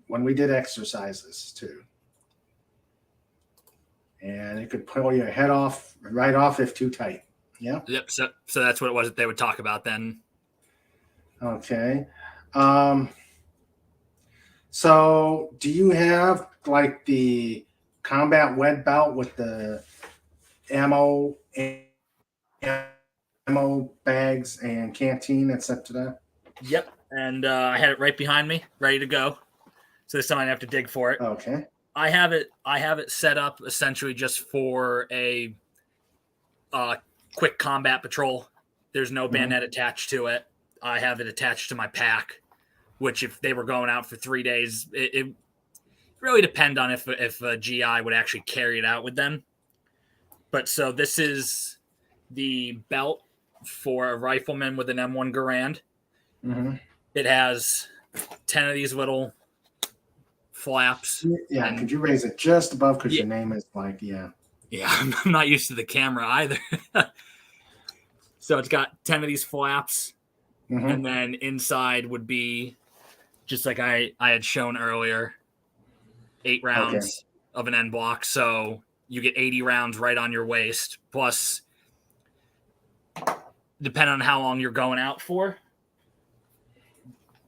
when we did exercises too. And it could pull your head right off if too tight. Yeah. Yep. So that's what it was that they would talk about then. Okay. So do you have like the combat wed belt with the ammo bags and canteen that's up to that? Yep. And I had it right behind me, ready to go. So this time I didn't have to dig for it. Okay. I have it set up essentially just for a quick combat patrol. There's no bayonet attached to it. I have it attached to my pack, which if they were going out for 3 days, it really depend on if a GI would actually carry it out with them. But so this is the belt for a rifleman with an M1 Garand. Mm-hmm. It has 10 of these little flaps. Yeah, could you raise it just above because your name is like, yeah. Yeah, I'm not used to the camera either. So it's got 10 of these flaps. Mm-hmm. And then inside would be, just like I had shown earlier, 8 rounds of an end block. So you get 80 rounds right on your waist. Plus, depending on how long you're going out for,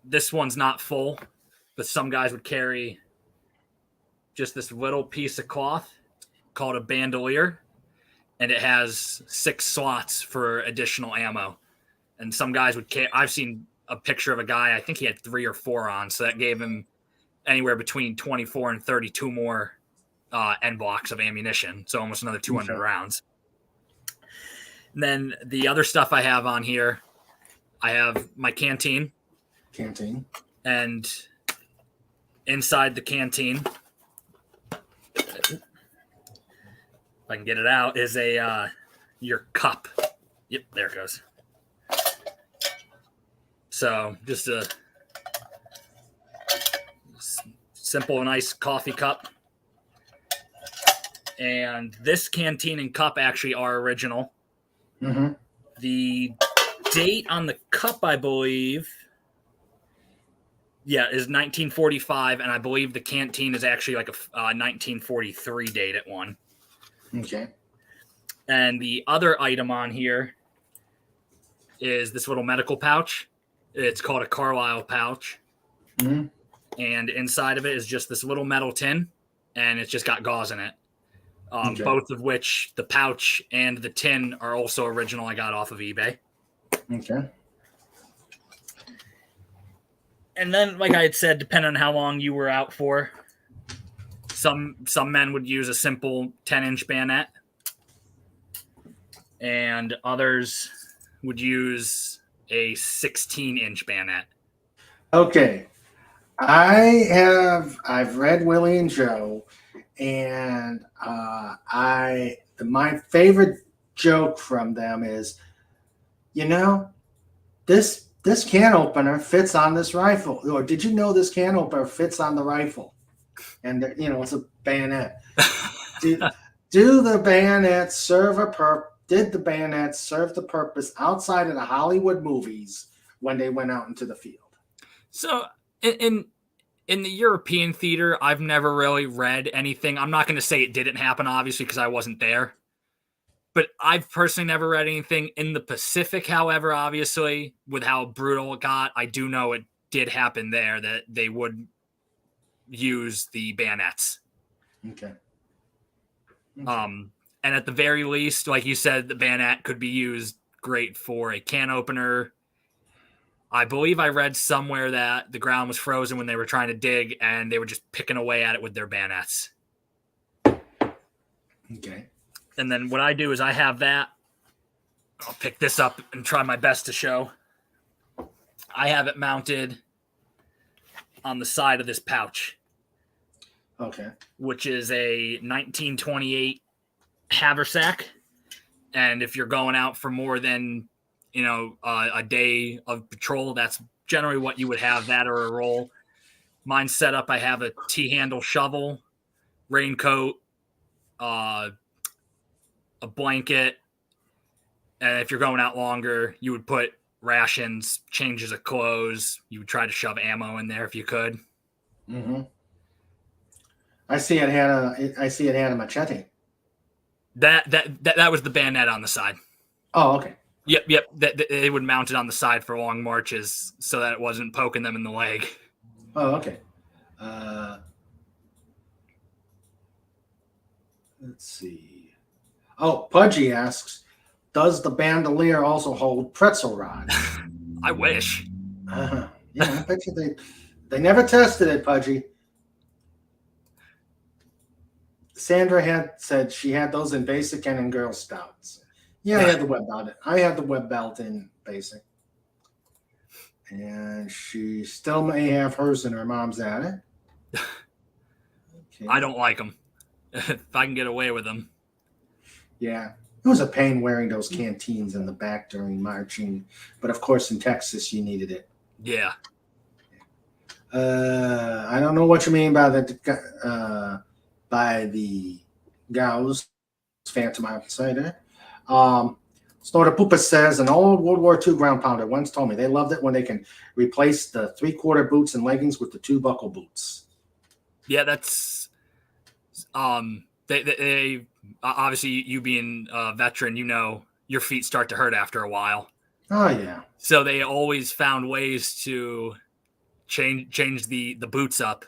this one's not full, but some guys would carry just this little piece of cloth called a bandolier, and it has 6 slots for additional ammo. And some guys would carry, I've seen a picture of a guy, I think he had 3 or 4 on, so that gave him anywhere between 24 and 32 more end blocks of ammunition, so almost another 200 rounds. And then the other stuff I have on here, I have my canteen. And inside the canteen, if I can get it out, is your cup. Yep, there it goes. So just a simple, nice coffee cup. And this canteen and cup actually are original. Mm-hmm. The date on the cup, I believe, is 1945, and I believe the canteen is actually like a 1943 date at one. Okay. And the other item on here is this little medical pouch. It's called a Carlisle pouch. Mm-hmm. And inside of it is just this little metal tin, and it's just got gauze in it. Both of which, the pouch and the tin, are also original. I got off of eBay. Okay. And then, like I had said, depending on how long you were out for, Some men would use a simple 10-inch bayonet, and others would use a 16-inch bayonet. Okay. I've read Willie and Joe, and my favorite joke from them is, this can opener fits on this rifle, or did you know this can opener fits on the rifle? And it's a bayonet. Did the bayonet serve Did the bayonet serve the purpose outside of the Hollywood movies when they went out into the field? So in the European theater, I've never really read anything. I'm not going to say it didn't happen, obviously, because I wasn't there. But I've personally never read anything in the Pacific. However, obviously, with how brutal it got, I do know it did happen there, that they would use the bayonets. Okay. And at the very least, like you said, the bayonet could be used great for a can opener. I believe I read somewhere that the ground was frozen when they were trying to dig, and they were just picking away at it with their bayonets. Okay. And then what I do is I have that. I'll pick this up and try my best to show. I have it mounted on the side of this pouch. Okay. Which is a 1928 haversack. And if you're going out for more than, a day of patrol, that's generally what you would have, that or a roll. Mine's set up. I have a T-handle shovel, raincoat, a blanket. And if you're going out longer, you would put rations, changes of clothes. You would try to shove ammo in there if you could. Mm-hmm. I see it had a machete. That was the bayonet on the side. Oh, okay. Yep. They would mount it on the side for long marches so that it wasn't poking them in the leg. Oh, okay. Let's see. Oh, Pudgy asks, does the bandolier also hold pretzel rods? I wish. Yeah, I bet you they never tested it, Pudgy. Sandra had said she had those in basic and in Girl Scouts. Yeah, I had the web belt. I had the web belt in basic. And she still may have hers in her mom's attic. Okay. I don't like them. If I can get away with them. Yeah. It was a pain wearing those canteens in the back during marching. But of course, in Texas, you needed it. Yeah. I don't know what you mean by the Gauss Phantom Outsider. Snorter Poopa says, an old World War II ground pounder once told me they loved it when they can replace the 3/4 boots and leggings with the 2 buckle boots. Yeah, that's they obviously, you being a veteran, your feet start to hurt after a while. Oh yeah. So they always found ways to change the boots up.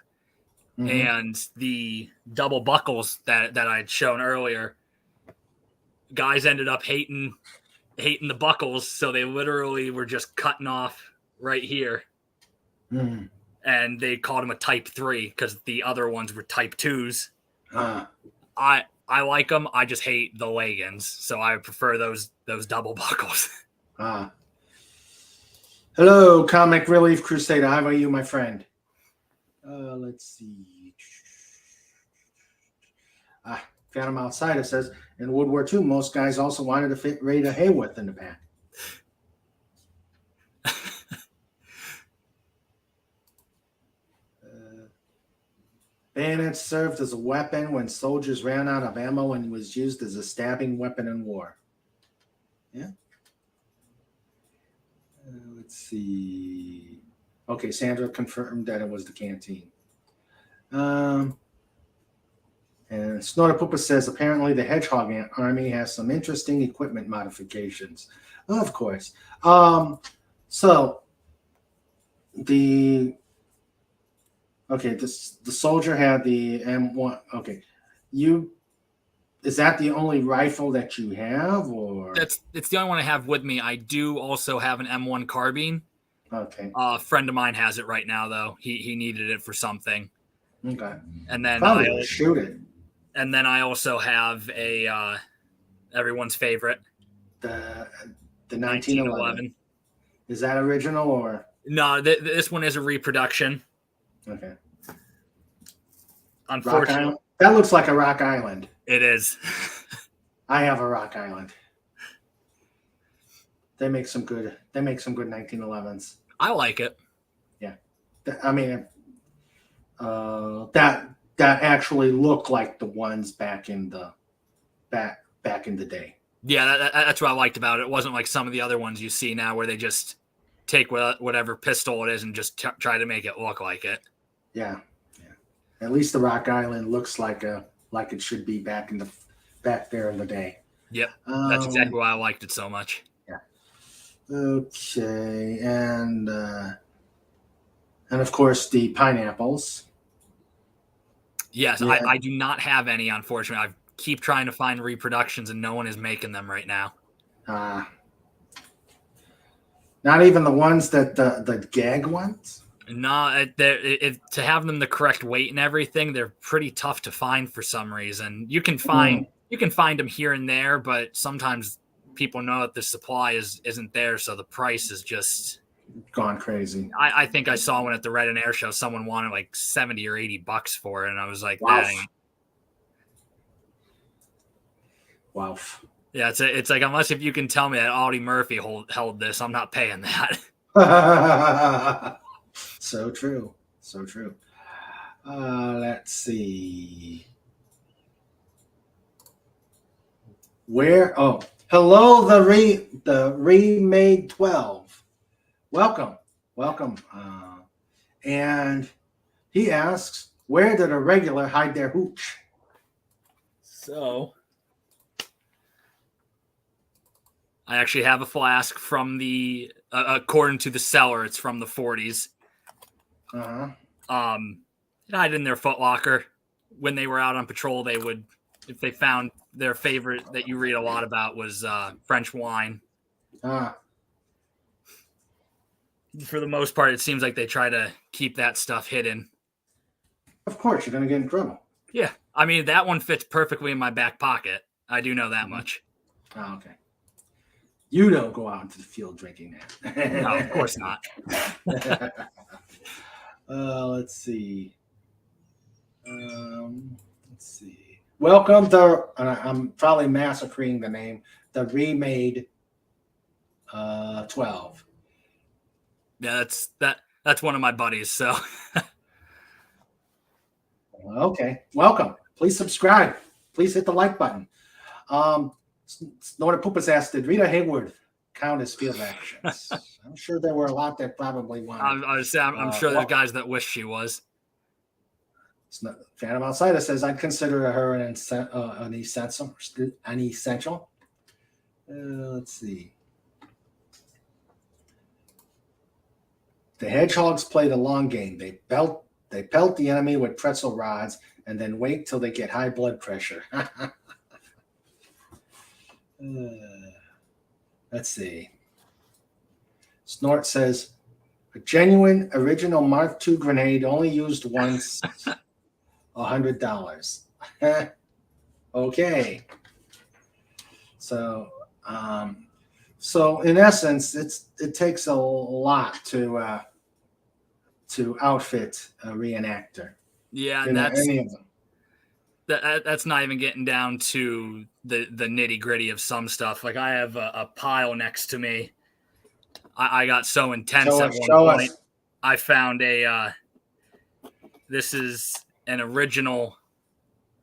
Mm-hmm. And the double buckles that I'd shown earlier, guys ended up hating the buckles, so they literally were just cutting off right here. Mm. And they called them a type 3 because the other ones were type 2s. I like them. I just hate the leggings, so I prefer those double buckles. Hello, Comic Relief Crusader. How are you, my friend? Let's see. Phantom Outsider says, in World War II, most guys also wanted to fit Raider Hayworth in the back. Bayonets served as a weapon when soldiers ran out of ammo and was used as a stabbing weapon in war. Yeah. Let's see. Okay, Sandra confirmed that it was the canteen. And Snorter Poopa says, apparently the Hedgehog Army has some interesting equipment modifications. Oh, of course. So the soldier had the M1. Okay. Is that the only rifle that you have, or? It's the only one I have with me. I do also have an M1 carbine. Okay. A friend of mine has it right now, though. He needed it for something. Okay. And then Probably would shoot it. And then I also have a everyone's favorite, The 1911. Is that original or? No, this one is a reproduction. Okay. Unfortunately, that looks like a Rock Island. it is. I have a Rock Island. They make some good 1911s. I like it. Yeah. I mean, that actually look like the ones back in the day. Yeah, that's what I liked about it. It wasn't like some of the other ones you see now where they just take whatever pistol it is and just try to make it look like it. Yeah. At least the Rock Island looks like it should be back there in the day. Yep, that's exactly why I liked it so much. Yeah. Okay, and of course the pineapples. Yes, Yeah. I do not have any, unfortunately. I keep trying to find reproductions and no one is making them right now. Not even the ones that the gag ones? No, to have them the correct weight and everything, they're pretty tough to find for some reason. You can find them here and there, but sometimes people know that the supply isn't there, so the price is just gone crazy. I think I saw one at the Red and Air show. Someone wanted like $70 or $80 for it, and I was like, wow. That ain't. Wow. Yeah, it's like unless if you can tell me that Audie Murphy held this, I'm not paying that. So true. Let's see. Hello, the remade 12. Welcome. And he asks, where did a regular hide their hooch? So I actually have a flask from the according to the seller, it's from the 40s. It hid in their Foot Locker. When they were out on patrol, they would, if they found their favorite that you read a lot about was French wine. For the most part, it seems like they try to keep that stuff hidden. Of course, you're going to get in trouble. Yeah. I mean, that one fits perfectly in my back pocket. I do know that much. Oh, okay. You don't go out into the field drinking that. No, of course not. Let's see. Welcome to, I'm probably massacring the name, the remade 12. Yeah, that's one of my buddies. So, okay, welcome. Please subscribe. Please hit the like button. Snorted Poopa's asked, did Rita Hayworth count as field actions? I'm sure there were a lot that probably wanted. I'm sure there's guys that wish she was. Phantom Outsider says, I'd consider her an essential. Let's see. The Hedgehogs play the long game. They pelt the enemy with pretzel rods and then wait till they get high blood pressure. Let's see. Snort says, a genuine original Mark II grenade only used once, $100. Okay. So in essence, it takes a lot to outfit a reenactor. Yeah, and any of them. That's not even getting down to the nitty gritty of some stuff. Like I have a pile next to me. I got so intense at one point. I found this is an original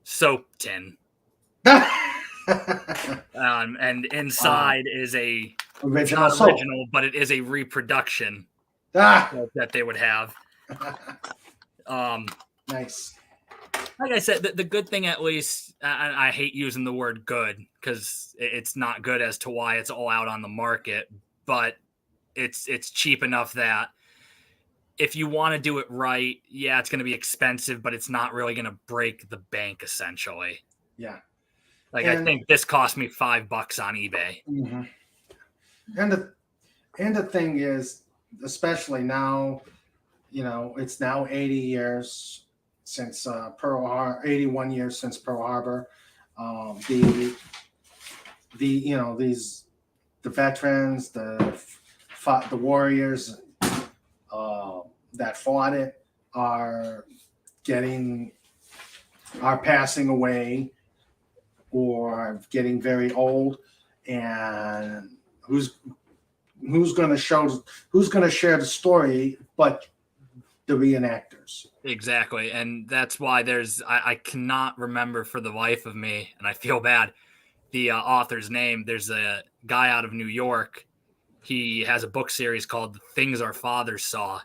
soap tin. And inside is a original, but it is a reproduction that they would have. Nice. Like I said, the good thing, at least, I hate using the word good because it's not good as to why it's all out on the market, but it's cheap enough that if you want to do it right, yeah, it's going to be expensive, but it's not really going to break the bank, essentially. Yeah. Like, I think this cost me $5 on eBay. Mm-hmm. And the thing is, especially now, it's now 80 years since Pearl Harbor, 81 years since Pearl Harbor. The veterans, the warriors that fought it are passing away or getting very old, and who's going to share the story but the reenactors. Exactly. And that's why I cannot remember for the life of me, and I feel bad, the author's name. There's a guy out of New York. He has a book series called Things Our Fathers Saw.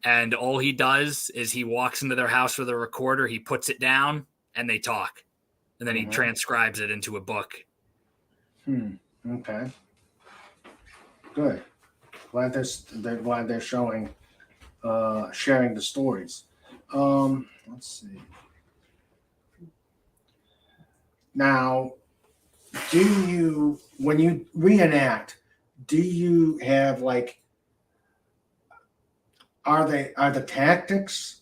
And all he does is he walks into their house with a recorder, he puts it down, and they talk. And then he transcribes it into a book. Okay. Good. Glad they're showing, sharing the stories. Let's see. Now, when you reenact, do you have are the tactics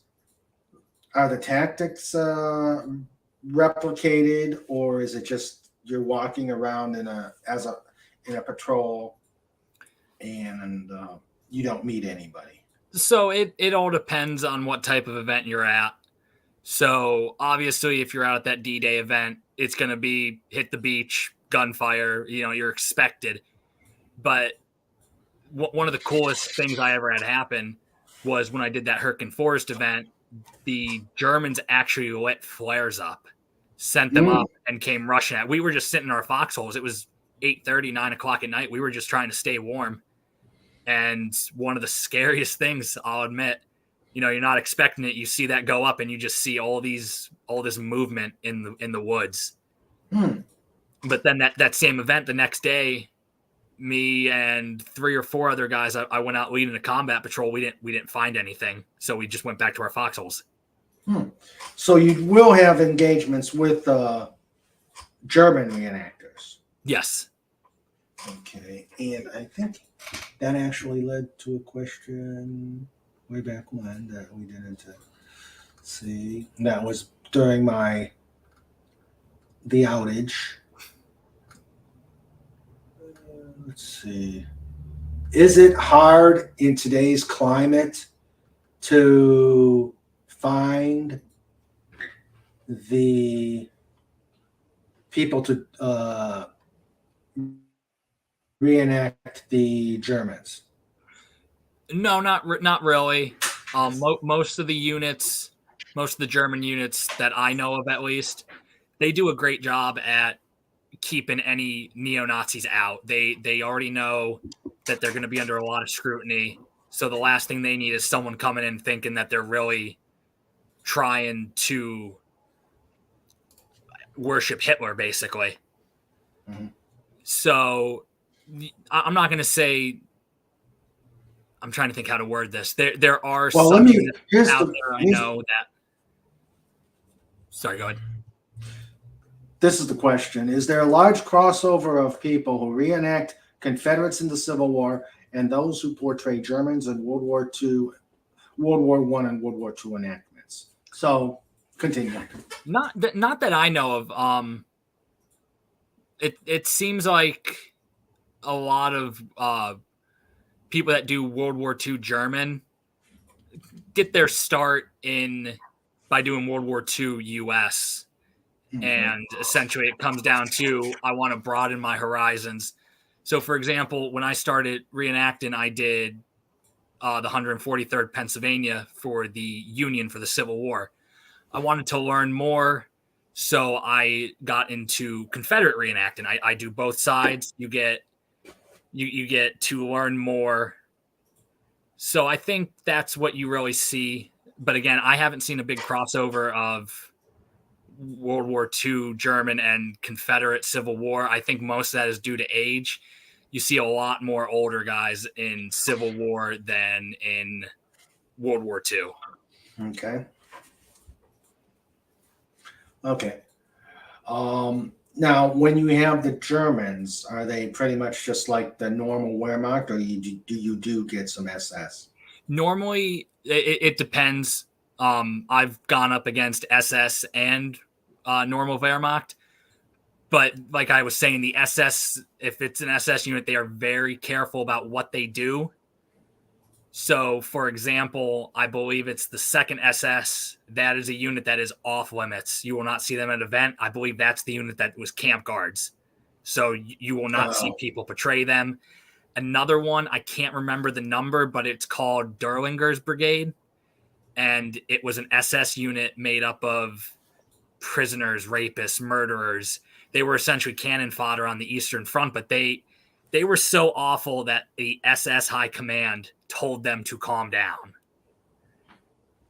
replicated, or is it just you're walking around in a patrol and you don't meet anybody? So it all depends on what type of event you're at. So obviously, if you're out at that D-Day event, it's going to be hit the beach, gunfire, you're expected. But one of the coolest things I ever had happen was when I did that Hurricane Forest event. The Germans actually lit flares up, sent them up, and came rushing at. We were just sitting in our foxholes. It was 8:30, 9 o'clock at night. We were just trying to stay warm. And one of the scariest things, I'll admit, you're not expecting it. You see that go up, and you just see all this movement in the woods. But then that same event the next day, me and 3 or 4 other guys, I went out leading a combat patrol. We didn't find anything, so we just went back to our foxholes. So you will have engagements with German reenactors. Yes. Okay, and I think that actually led to a question way back when that we didn't see. That was during the outage. Let's see. Is it hard in today's climate to find the people to reenact the Germans? No, not really. Most of the German units that I know of, at least, they do a great job at keeping any neo-Nazis out. They already know that they're going to be under a lot of scrutiny. So the last thing they need is someone coming in thinking that they're really trying to worship Hitler, basically. So I'm not going to say. I'm trying to think how to word this. There are some units out there I know that. Sorry, go ahead. This is the question. Is there a large crossover of people who reenact Confederates in the Civil War and those who portray Germans in World War II, World War I, and World War II enactments? So, continue. Not that I know of. It seems like a lot of people that do World War II German get their start by doing World War II US. And essentially it comes down to, I want to broaden my horizons. So, for example, when I started reenacting, I did the 143rd Pennsylvania for the Union for the Civil War. I wanted to learn more, so I got into Confederate reenacting. I do both sides. You get to learn more. So I think that's what you really see. But again, I haven't seen a big crossover of World War II German and Confederate Civil War. I think most of that is due to age. You see a lot more older guys in Civil War than in World War II. Okay. Now, when you have the Germans, are they pretty much just like the normal Wehrmacht, or do you get some SS? Normally, it depends. I've gone up against SS and normal Wehrmacht. But like I was saying, the SS, if it's an SS unit, they are very careful about what they do. So, for example, I believe it's the 2nd SS. That is a unit that is off limits. You will not see them at an event. I believe that's the unit that was camp guards. So you will not see people portray them. Another one, I can't remember the number, but it's called Derlinger's Brigade. And it was an SS unit made up of prisoners, rapists, murderers. They were essentially cannon fodder on the Eastern Front, but they were so awful that the SS High Command told them to calm down.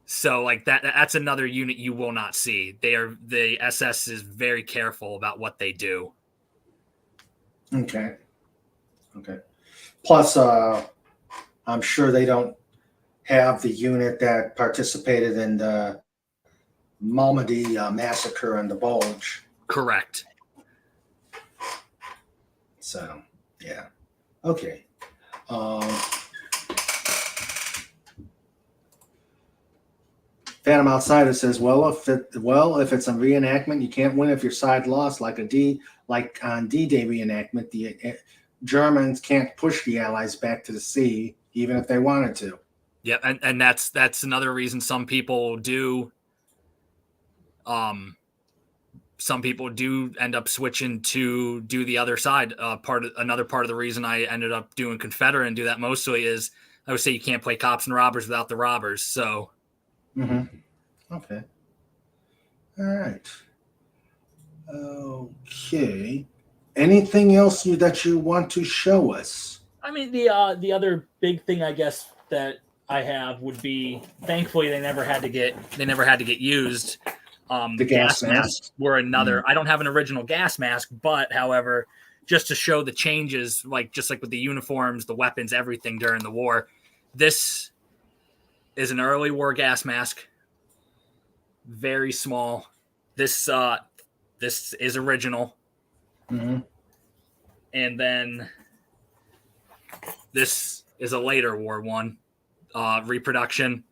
So like that's another unit you will not see. The SS is very careful about what they do. Okay. Plus, I'm sure they don't have the unit that participated in the Malmedy massacre and the Bulge. Correct. So, yeah. Okay. Phantom Outsider says, if it's a reenactment, you can't win if your side lost. Like on D-Day reenactment, the Germans can't push the Allies back to the sea, even if they wanted to. Yeah, and that's another reason some people do. Some people do end up switching to do the other side. Another part of the reason I ended up doing Confederate and do that mostly is I would say you can't play cops and robbers without the robbers. So. Mm-hmm. Okay. All right. Okay. Anything else that you want to show us? I mean, the other big thing I guess that I have would be, thankfully they never had to get used. The gas masks were another. I don't have an original gas mask, but however, just to show the changes, just like with the uniforms, the weapons, everything during the war, this is an early war gas mask. Very small. This is original. Mm-hmm. And then this is a later war one. Reproduction.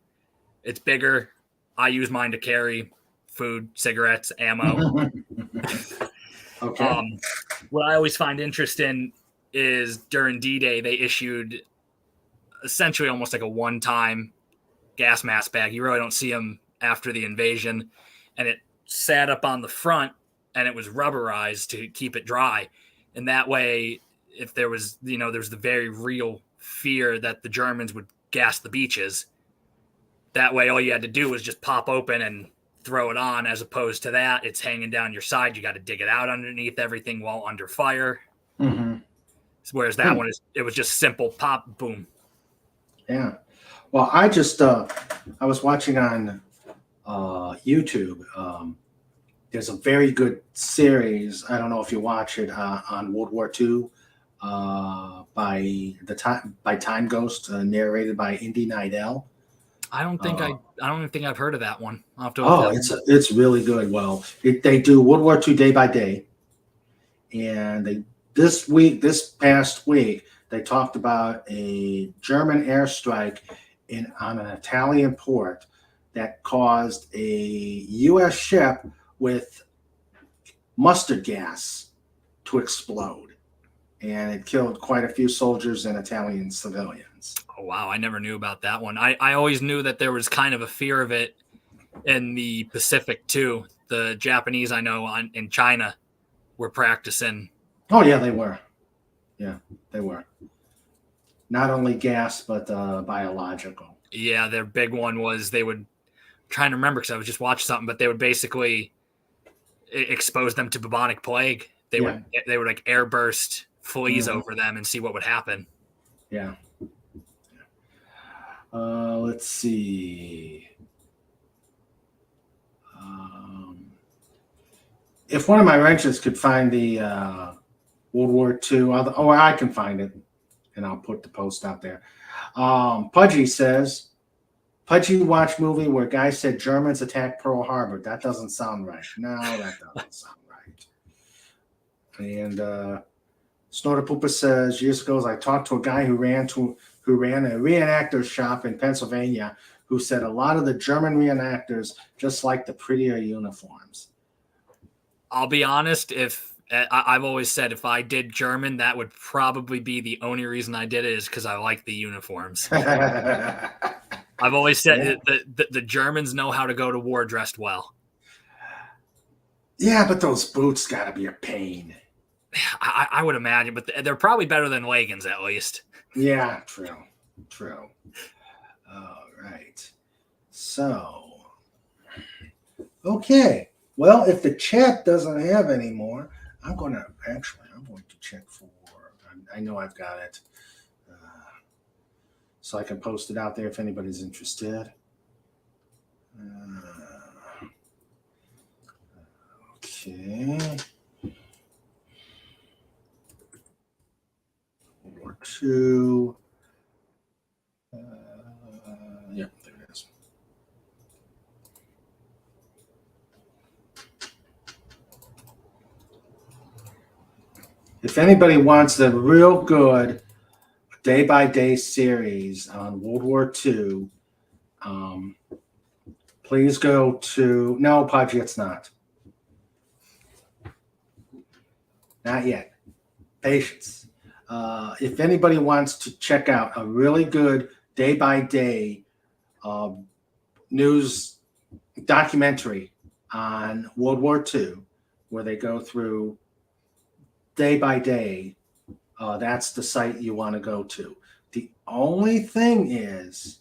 It's bigger. I use mine to carry food, cigarettes, ammo. Okay. What I always find interesting is during D-Day, they issued essentially almost like a one-time gas mask bag. You really don't see them after the invasion. And it sat up on the front and it was rubberized to keep it dry. And that way, if there was, there's the very real fear that the Germans would gas the beaches. That way, all you had to do was just pop open and throw it on, as opposed to that, it's hanging down your side. You got to dig it out underneath everything while under fire. Mm-hmm. Whereas that one it was just simple pop, boom. Yeah. Well, I was watching on YouTube. There's a very good series. I don't know if you watch it on World War II by Time Ghost, narrated by Indy Neidell. I don't even think I've heard of that one. I'll have to it's really good. Well, they do World War II day by day, and this past week they talked about a German airstrike on an Italian port that caused a U.S. ship with mustard gas to explode, and it killed quite a few soldiers and Italian civilians. Oh, wow. I never knew about that one. I always knew that there was kind of a fear of it in the Pacific, too. The Japanese, I know, in China were practicing. Oh, yeah, they were. Yeah, they were. Not only gas, but biological. Yeah, their big one was they would, I'm trying to remember because I was just watching something, but they would basically expose them to bubonic plague. They would like airburst fleas over them and see what would happen. Yeah. Let's see. If one of my wrenches could find the World War II, I can find it, and I'll put the post out there. Pudgy says, Pudgy watched movie where guy said Germans attacked Pearl Harbor. That doesn't sound right. No, that doesn't sound right. And Snorter Pooper says, years ago, I talked to a guy who ran a reenactor shop in Pennsylvania who said a lot of the German reenactors just like the prettier uniforms. I'll be honest, I've always said if I did German, that would probably be the only reason I did it is because I like the uniforms. I've always said that the Germans know how to go to war dressed well. Yeah, but those boots got to be a pain. I would imagine, but they're probably better than leggings at least. Yeah, true. All right. So, okay. Well, if the chat doesn't have any more, I'm going to check for, I know I've got it. So I can post it out there if anybody's interested. Okay. World War II. Yeah, there it is. If anybody wants the real good day-by-day series on World War II, please go to... No, Pudgy, it's not. Not yet. Patience. If anybody wants to check out a really good day-by-day news documentary on World War II, where they go through day by day, that's the site you want to go to. The only thing is,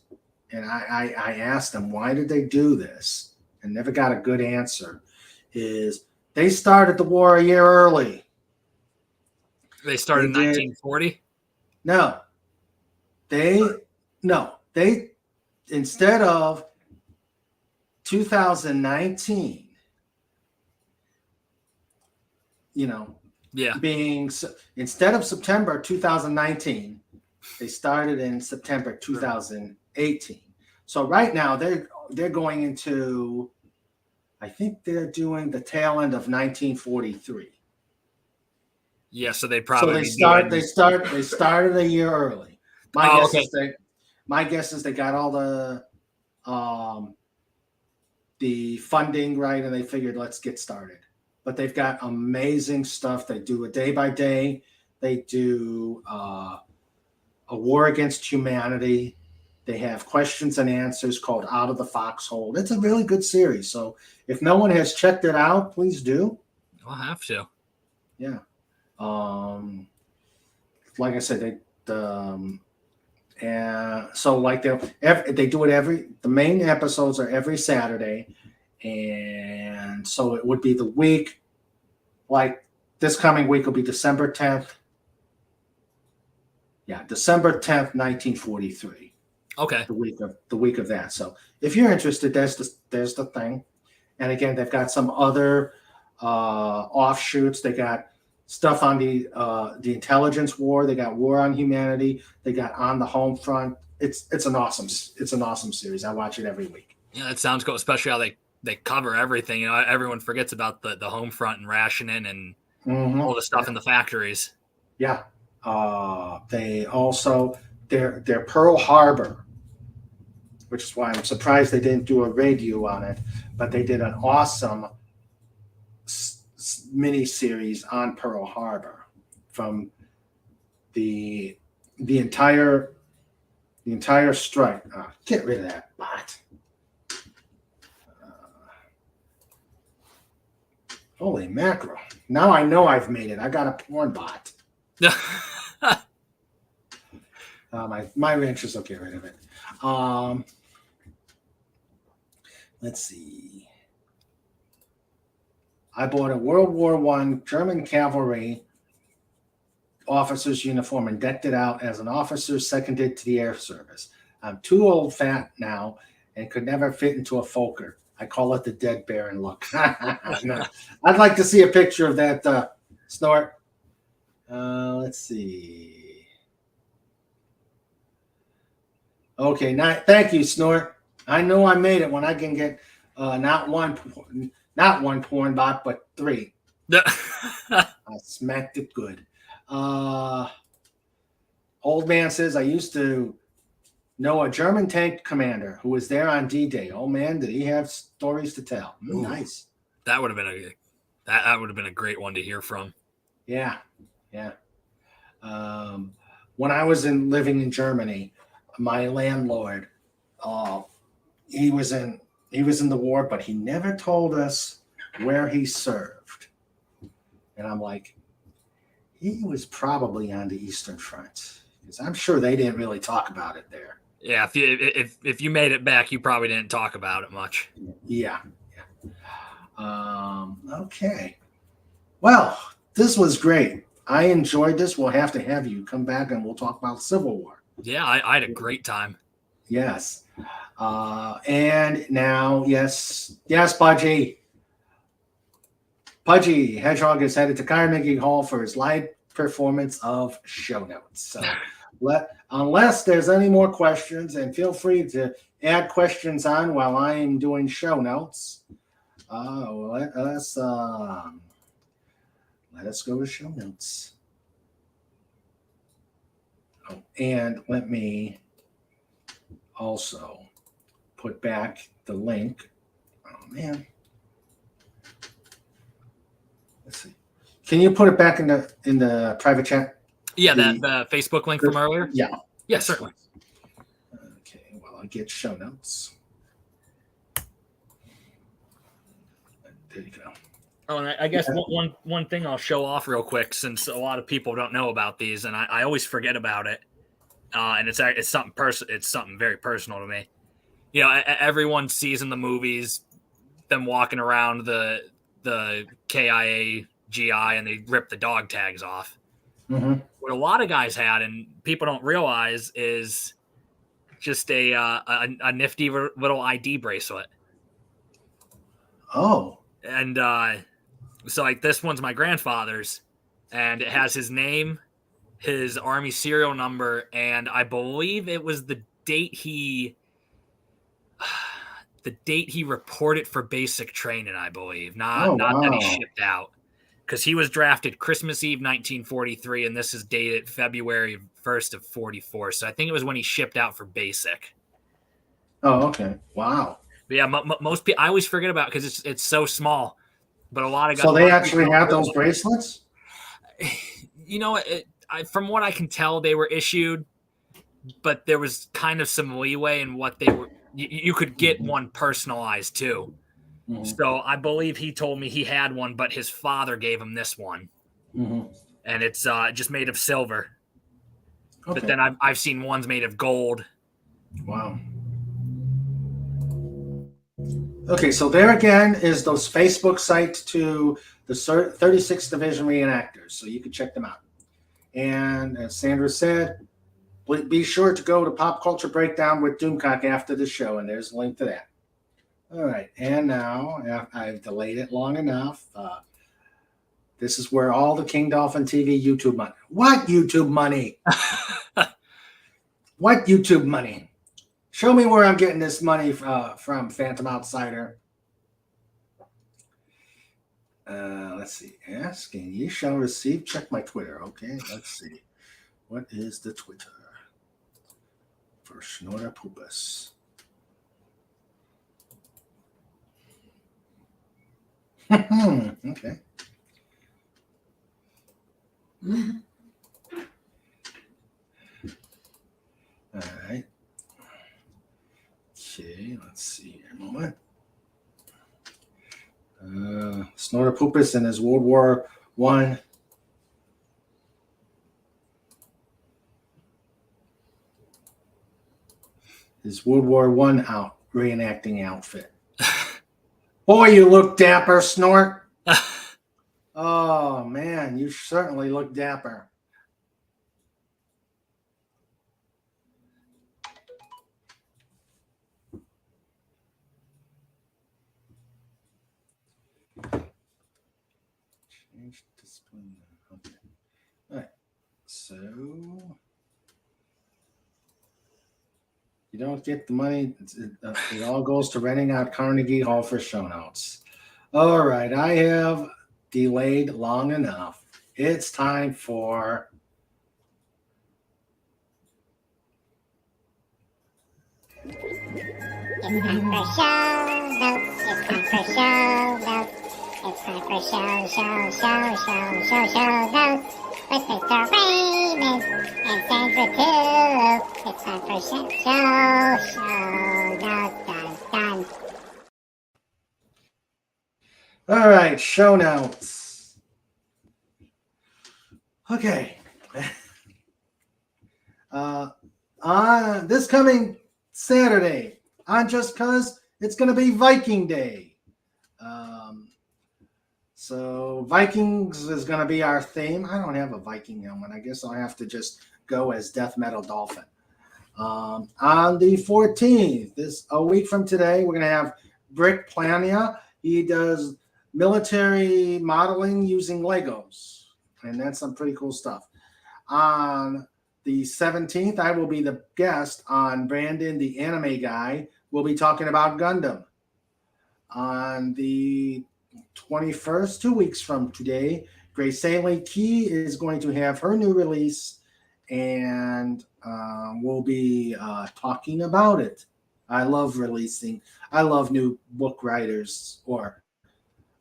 and I asked them, why did they do this? And never got a good answer, is they started the war a year early. They started in 1940? No. They, instead of 2019, being, instead of September 2019, they started in September 2018. So right now they're going into, I think they're doing the tail end of 1943. Yeah, so they probably they started a year early. My guess is they got all the funding right, and they figured let's get started. But they've got amazing stuff. They do a day by day. They do a war against humanity. They have questions and answers called Out of the Foxhole. It's a really good series. So if no one has checked it out, please do. I'll have to. Yeah. Like I said, so like they do it the main episodes are every Saturday. And so it would be the week, like this coming week will be December 10th. Yeah, December 10th, 1943. Okay. The week of that. So if you're interested, there's the thing. And again, they've got some other offshoots. They got stuff on the intelligence war. They got War on Humanity. They got On the Home Front. It's an awesome series. I watch it every week. Yeah, that sounds cool, especially how they cover everything. Everyone forgets about the home front and rationing and all the stuff in the factories. Yeah. They also their Pearl Harbor, which is why I'm surprised they didn't do a review on it, but they did an awesome mini series on Pearl Harbor from the entire strike. Get rid of that bot. Holy mackerel. Now I know I've made it. I got a porn bot. My interest will get rid of it. Let's see. I bought a World War I German cavalry officer's uniform and decked it out as an officer seconded to the air service. I'm too old fat now and could never fit into a Fokker. I call it the Dead Baron look. No. I'd like to see a picture of that, Snort. Let's see. Okay, thank you, Snort. I know I made it when I can get not one porn bot, but 3. I smacked it good. Old man says I used to No, a German tank commander who was there on D-Day. Oh man, did he have stories to tell? Ooh. Nice. That would have been that would have been a great one to hear from. Yeah. When I was living in Germany, my landlord, he was in the war, but he never told us where he served. And I'm like, he was probably on the Eastern Front, because I'm sure they didn't really talk about it there. Yeah, if you made it back, you probably didn't talk about it much. Yeah. Okay. Well, this was great. I enjoyed this. We'll have to have you come back and we'll talk about Civil War. Yeah, I had a great time. Yes. And now, yes, Pudgy. Pudgy Hedgehog is headed to Carnegie Hall for his live performance of Show Notes. So unless there's any more questions, and feel free to add questions on while I am doing Show Notes. Let us go with Show Notes. Oh, and let me also put back the link. Oh man. Let's see. Can you put it back in the private chat? Yeah, the Facebook link from earlier? Yeah, certainly. Okay, well, I'll get Show Notes. There you go. Oh, and I guess one thing I'll show off real quick, since a lot of people don't know about these, and I always forget about it. And it's something it's something very personal to me. You know, everyone sees in the movies them walking around the KIA GI and they rip the dog tags off. Mm-hmm. What a lot of guys had, and people don't realize, is just a nifty little ID bracelet. Oh. And so like this one's my grandfather's, and it has his name, his Army serial number, and I believe it was the date he reported for basic training, I believe. Not that he shipped out. Because he was drafted Christmas Eve 1943, and this is dated February 1st of 44. So I think it was when he shipped out for basic. Oh, okay. Wow. But yeah, most people, I always forget about it because it's so small. But a lot of guys. So they actually have those bracelets? You know, from what I can tell, they were issued, but there was kind of some leeway in what they were. You could get one personalized too. Mm-hmm. So I believe he told me he had one, but his father gave him this one. Mm-hmm. And it's just made of silver. Okay. But then I've seen ones made of gold. Wow. Okay, so there again is those Facebook sites to the 36th Division reenactors, so you can check them out. And as Sandra said, be sure to go to Pop Culture Breakdown with Doomcock after the show, and there's a link to that. All right, and now I've delayed it long enough. This is where all the King Dolphin TV YouTube money. What YouTube money? What YouTube money? Show me where I'm getting this money from, Phantom Outsider. Let's see. Asking you shall receive. Check my Twitter. Okay, let's see. What is the Twitter for Snorta Poopus? Okay. All right. Okay, let's see here a moment. Snorta Poopus and his World War I. His World War I reenacting outfit. Boy, you look dapper, Snort. Oh, man, you certainly look dapper. Change display. Okay. All right. So you don't get the money. It all goes to renting out Carnegie Hall for show notes. All right. I have delayed long enough. It's time for It's time for show notes. It's time for show notes. It's time for show notes. With Mr. Raymond and Sandra too. It's time for show notes. Done. All right, show notes. Okay. This coming Saturday, on Just Cause, it's going to be Viking Day. So Vikings is going to be our theme. I don't have a Viking helmet. I guess I'll have to just go as Death Metal Dolphin. On the 14th, a week from today, we're going to have Brick Plania. He does military modeling using Legos, and that's some pretty cool stuff. On the 17th, I will be the guest on Brandon, the anime guy. We'll be talking about Gundam. On the 21st, 2 weeks from today, Grace Saley Key is going to have her new release, and we'll be talking about it. I love new book writers, or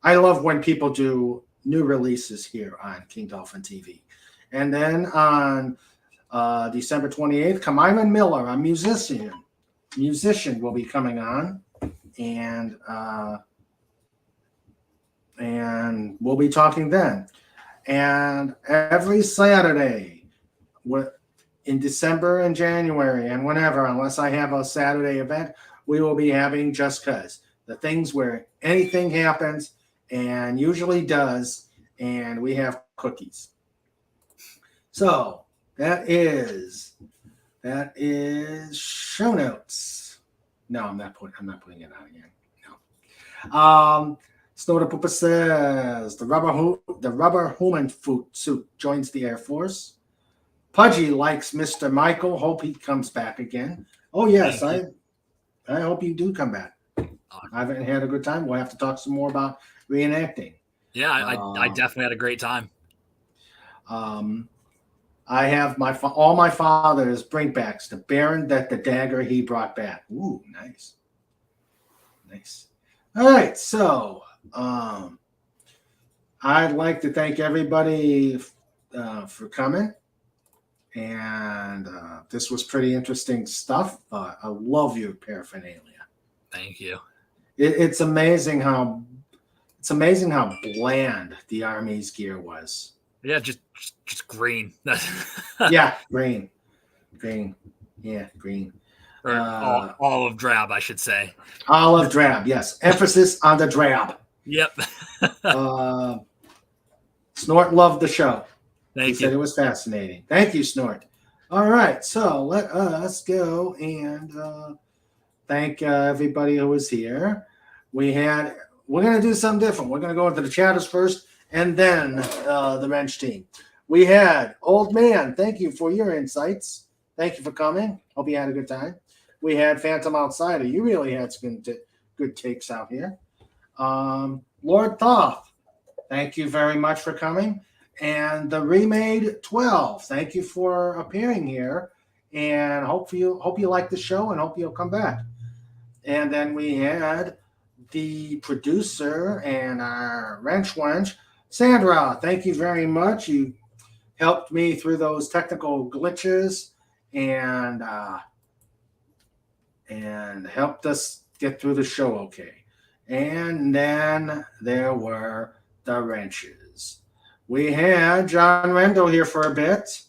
I love when people do new releases here on King Dolphin TV. And then on December 28th, Kamaiman Miller, a musician will be coming on, and we'll be talking then. And every Saturday, in December and January and whenever, unless I have a Saturday event, we will be having Just Cause. The things where anything happens, and usually does, and we have cookies. So that is show notes. No, I'm not putting it out again. No. Snowda Poopa says the rubber human suit joins the Air Force. Pudgy likes Mr. Michael. Hope he comes back again. Oh yes, I hope you do come back. I haven't had a good time. We'll have to talk some more about reenacting. Yeah, I definitely had a great time. I have all my father's bringbacks. The Baron, that the dagger he brought back. Ooh, nice. All right, so I'd like to thank everybody for coming, and this was pretty interesting stuff. I love your paraphernalia. Thank you. It's amazing how bland the Army's gear was. Yeah, just green. Yeah, green. Yeah, green. Or olive drab, I should say. Olive drab, yes. Emphasis on the drab. Yep. Snort loved the show. Thank He said it was fascinating. Thank you, Snort. All right, so let us go and thank everybody who was here. We're going to do something different. We're going to go into the chatters first, and then the wrench team. We had Old Man. Thank you for your insights. Thank you for coming. Hope you had a good time. We had Phantom Outsider. You really had some good takes out here. Lord Thoth. Thank you very much for coming. And the Remade 12. Thank you for appearing here. And hope you like the show, and hope you'll come back. And then we had the producer and our wrench wench, Sandra. Thank you very much. You helped me through those technical glitches and helped us get through the show okay. And then there were the wrenches. We had John Rendell here for a bit.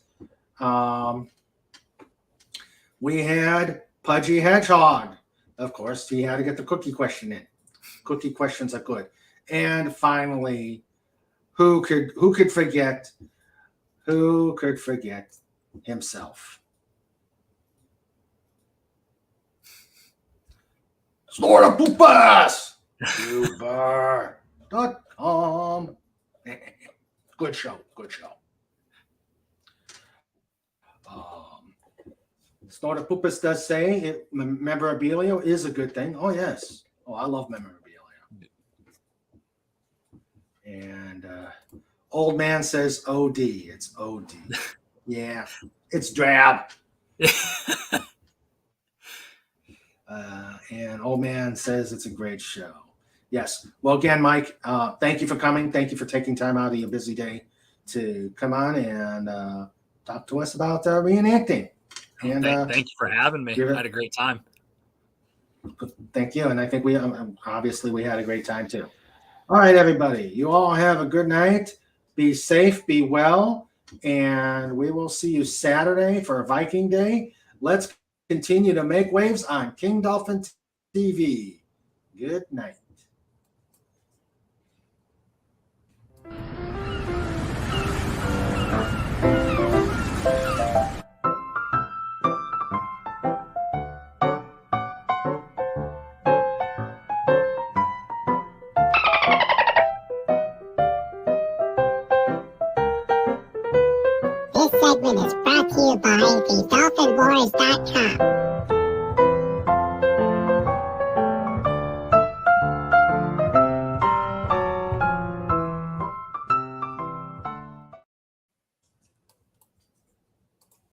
We had Pudgy Hedgehog. Of course, he had to get the cookie question in. Cookie questions are good. And finally, who could forget himself? Snort Poopas! Uber.com. Good show. Snort Poopas does say memorabilia is a good thing. Oh, yes. Oh, I love memorabilia. And Old Man says OD. It's OD. Yeah, it's drab. And Old Man says it's a great show. Yes. Well, again, Mike, thank you for coming. Thank you for taking time out of your busy day to come on and talk to us about reenacting. And thank you for having me. I had a great time. Thank you. And I think we obviously we had a great time too. All right, everybody. You all have a good night. Be safe, be well, and we will see you Saturday for Viking Day. Let's continue to make waves on King Dolphin TV. Good night. This segment is brought to you by the DolphinWars.com.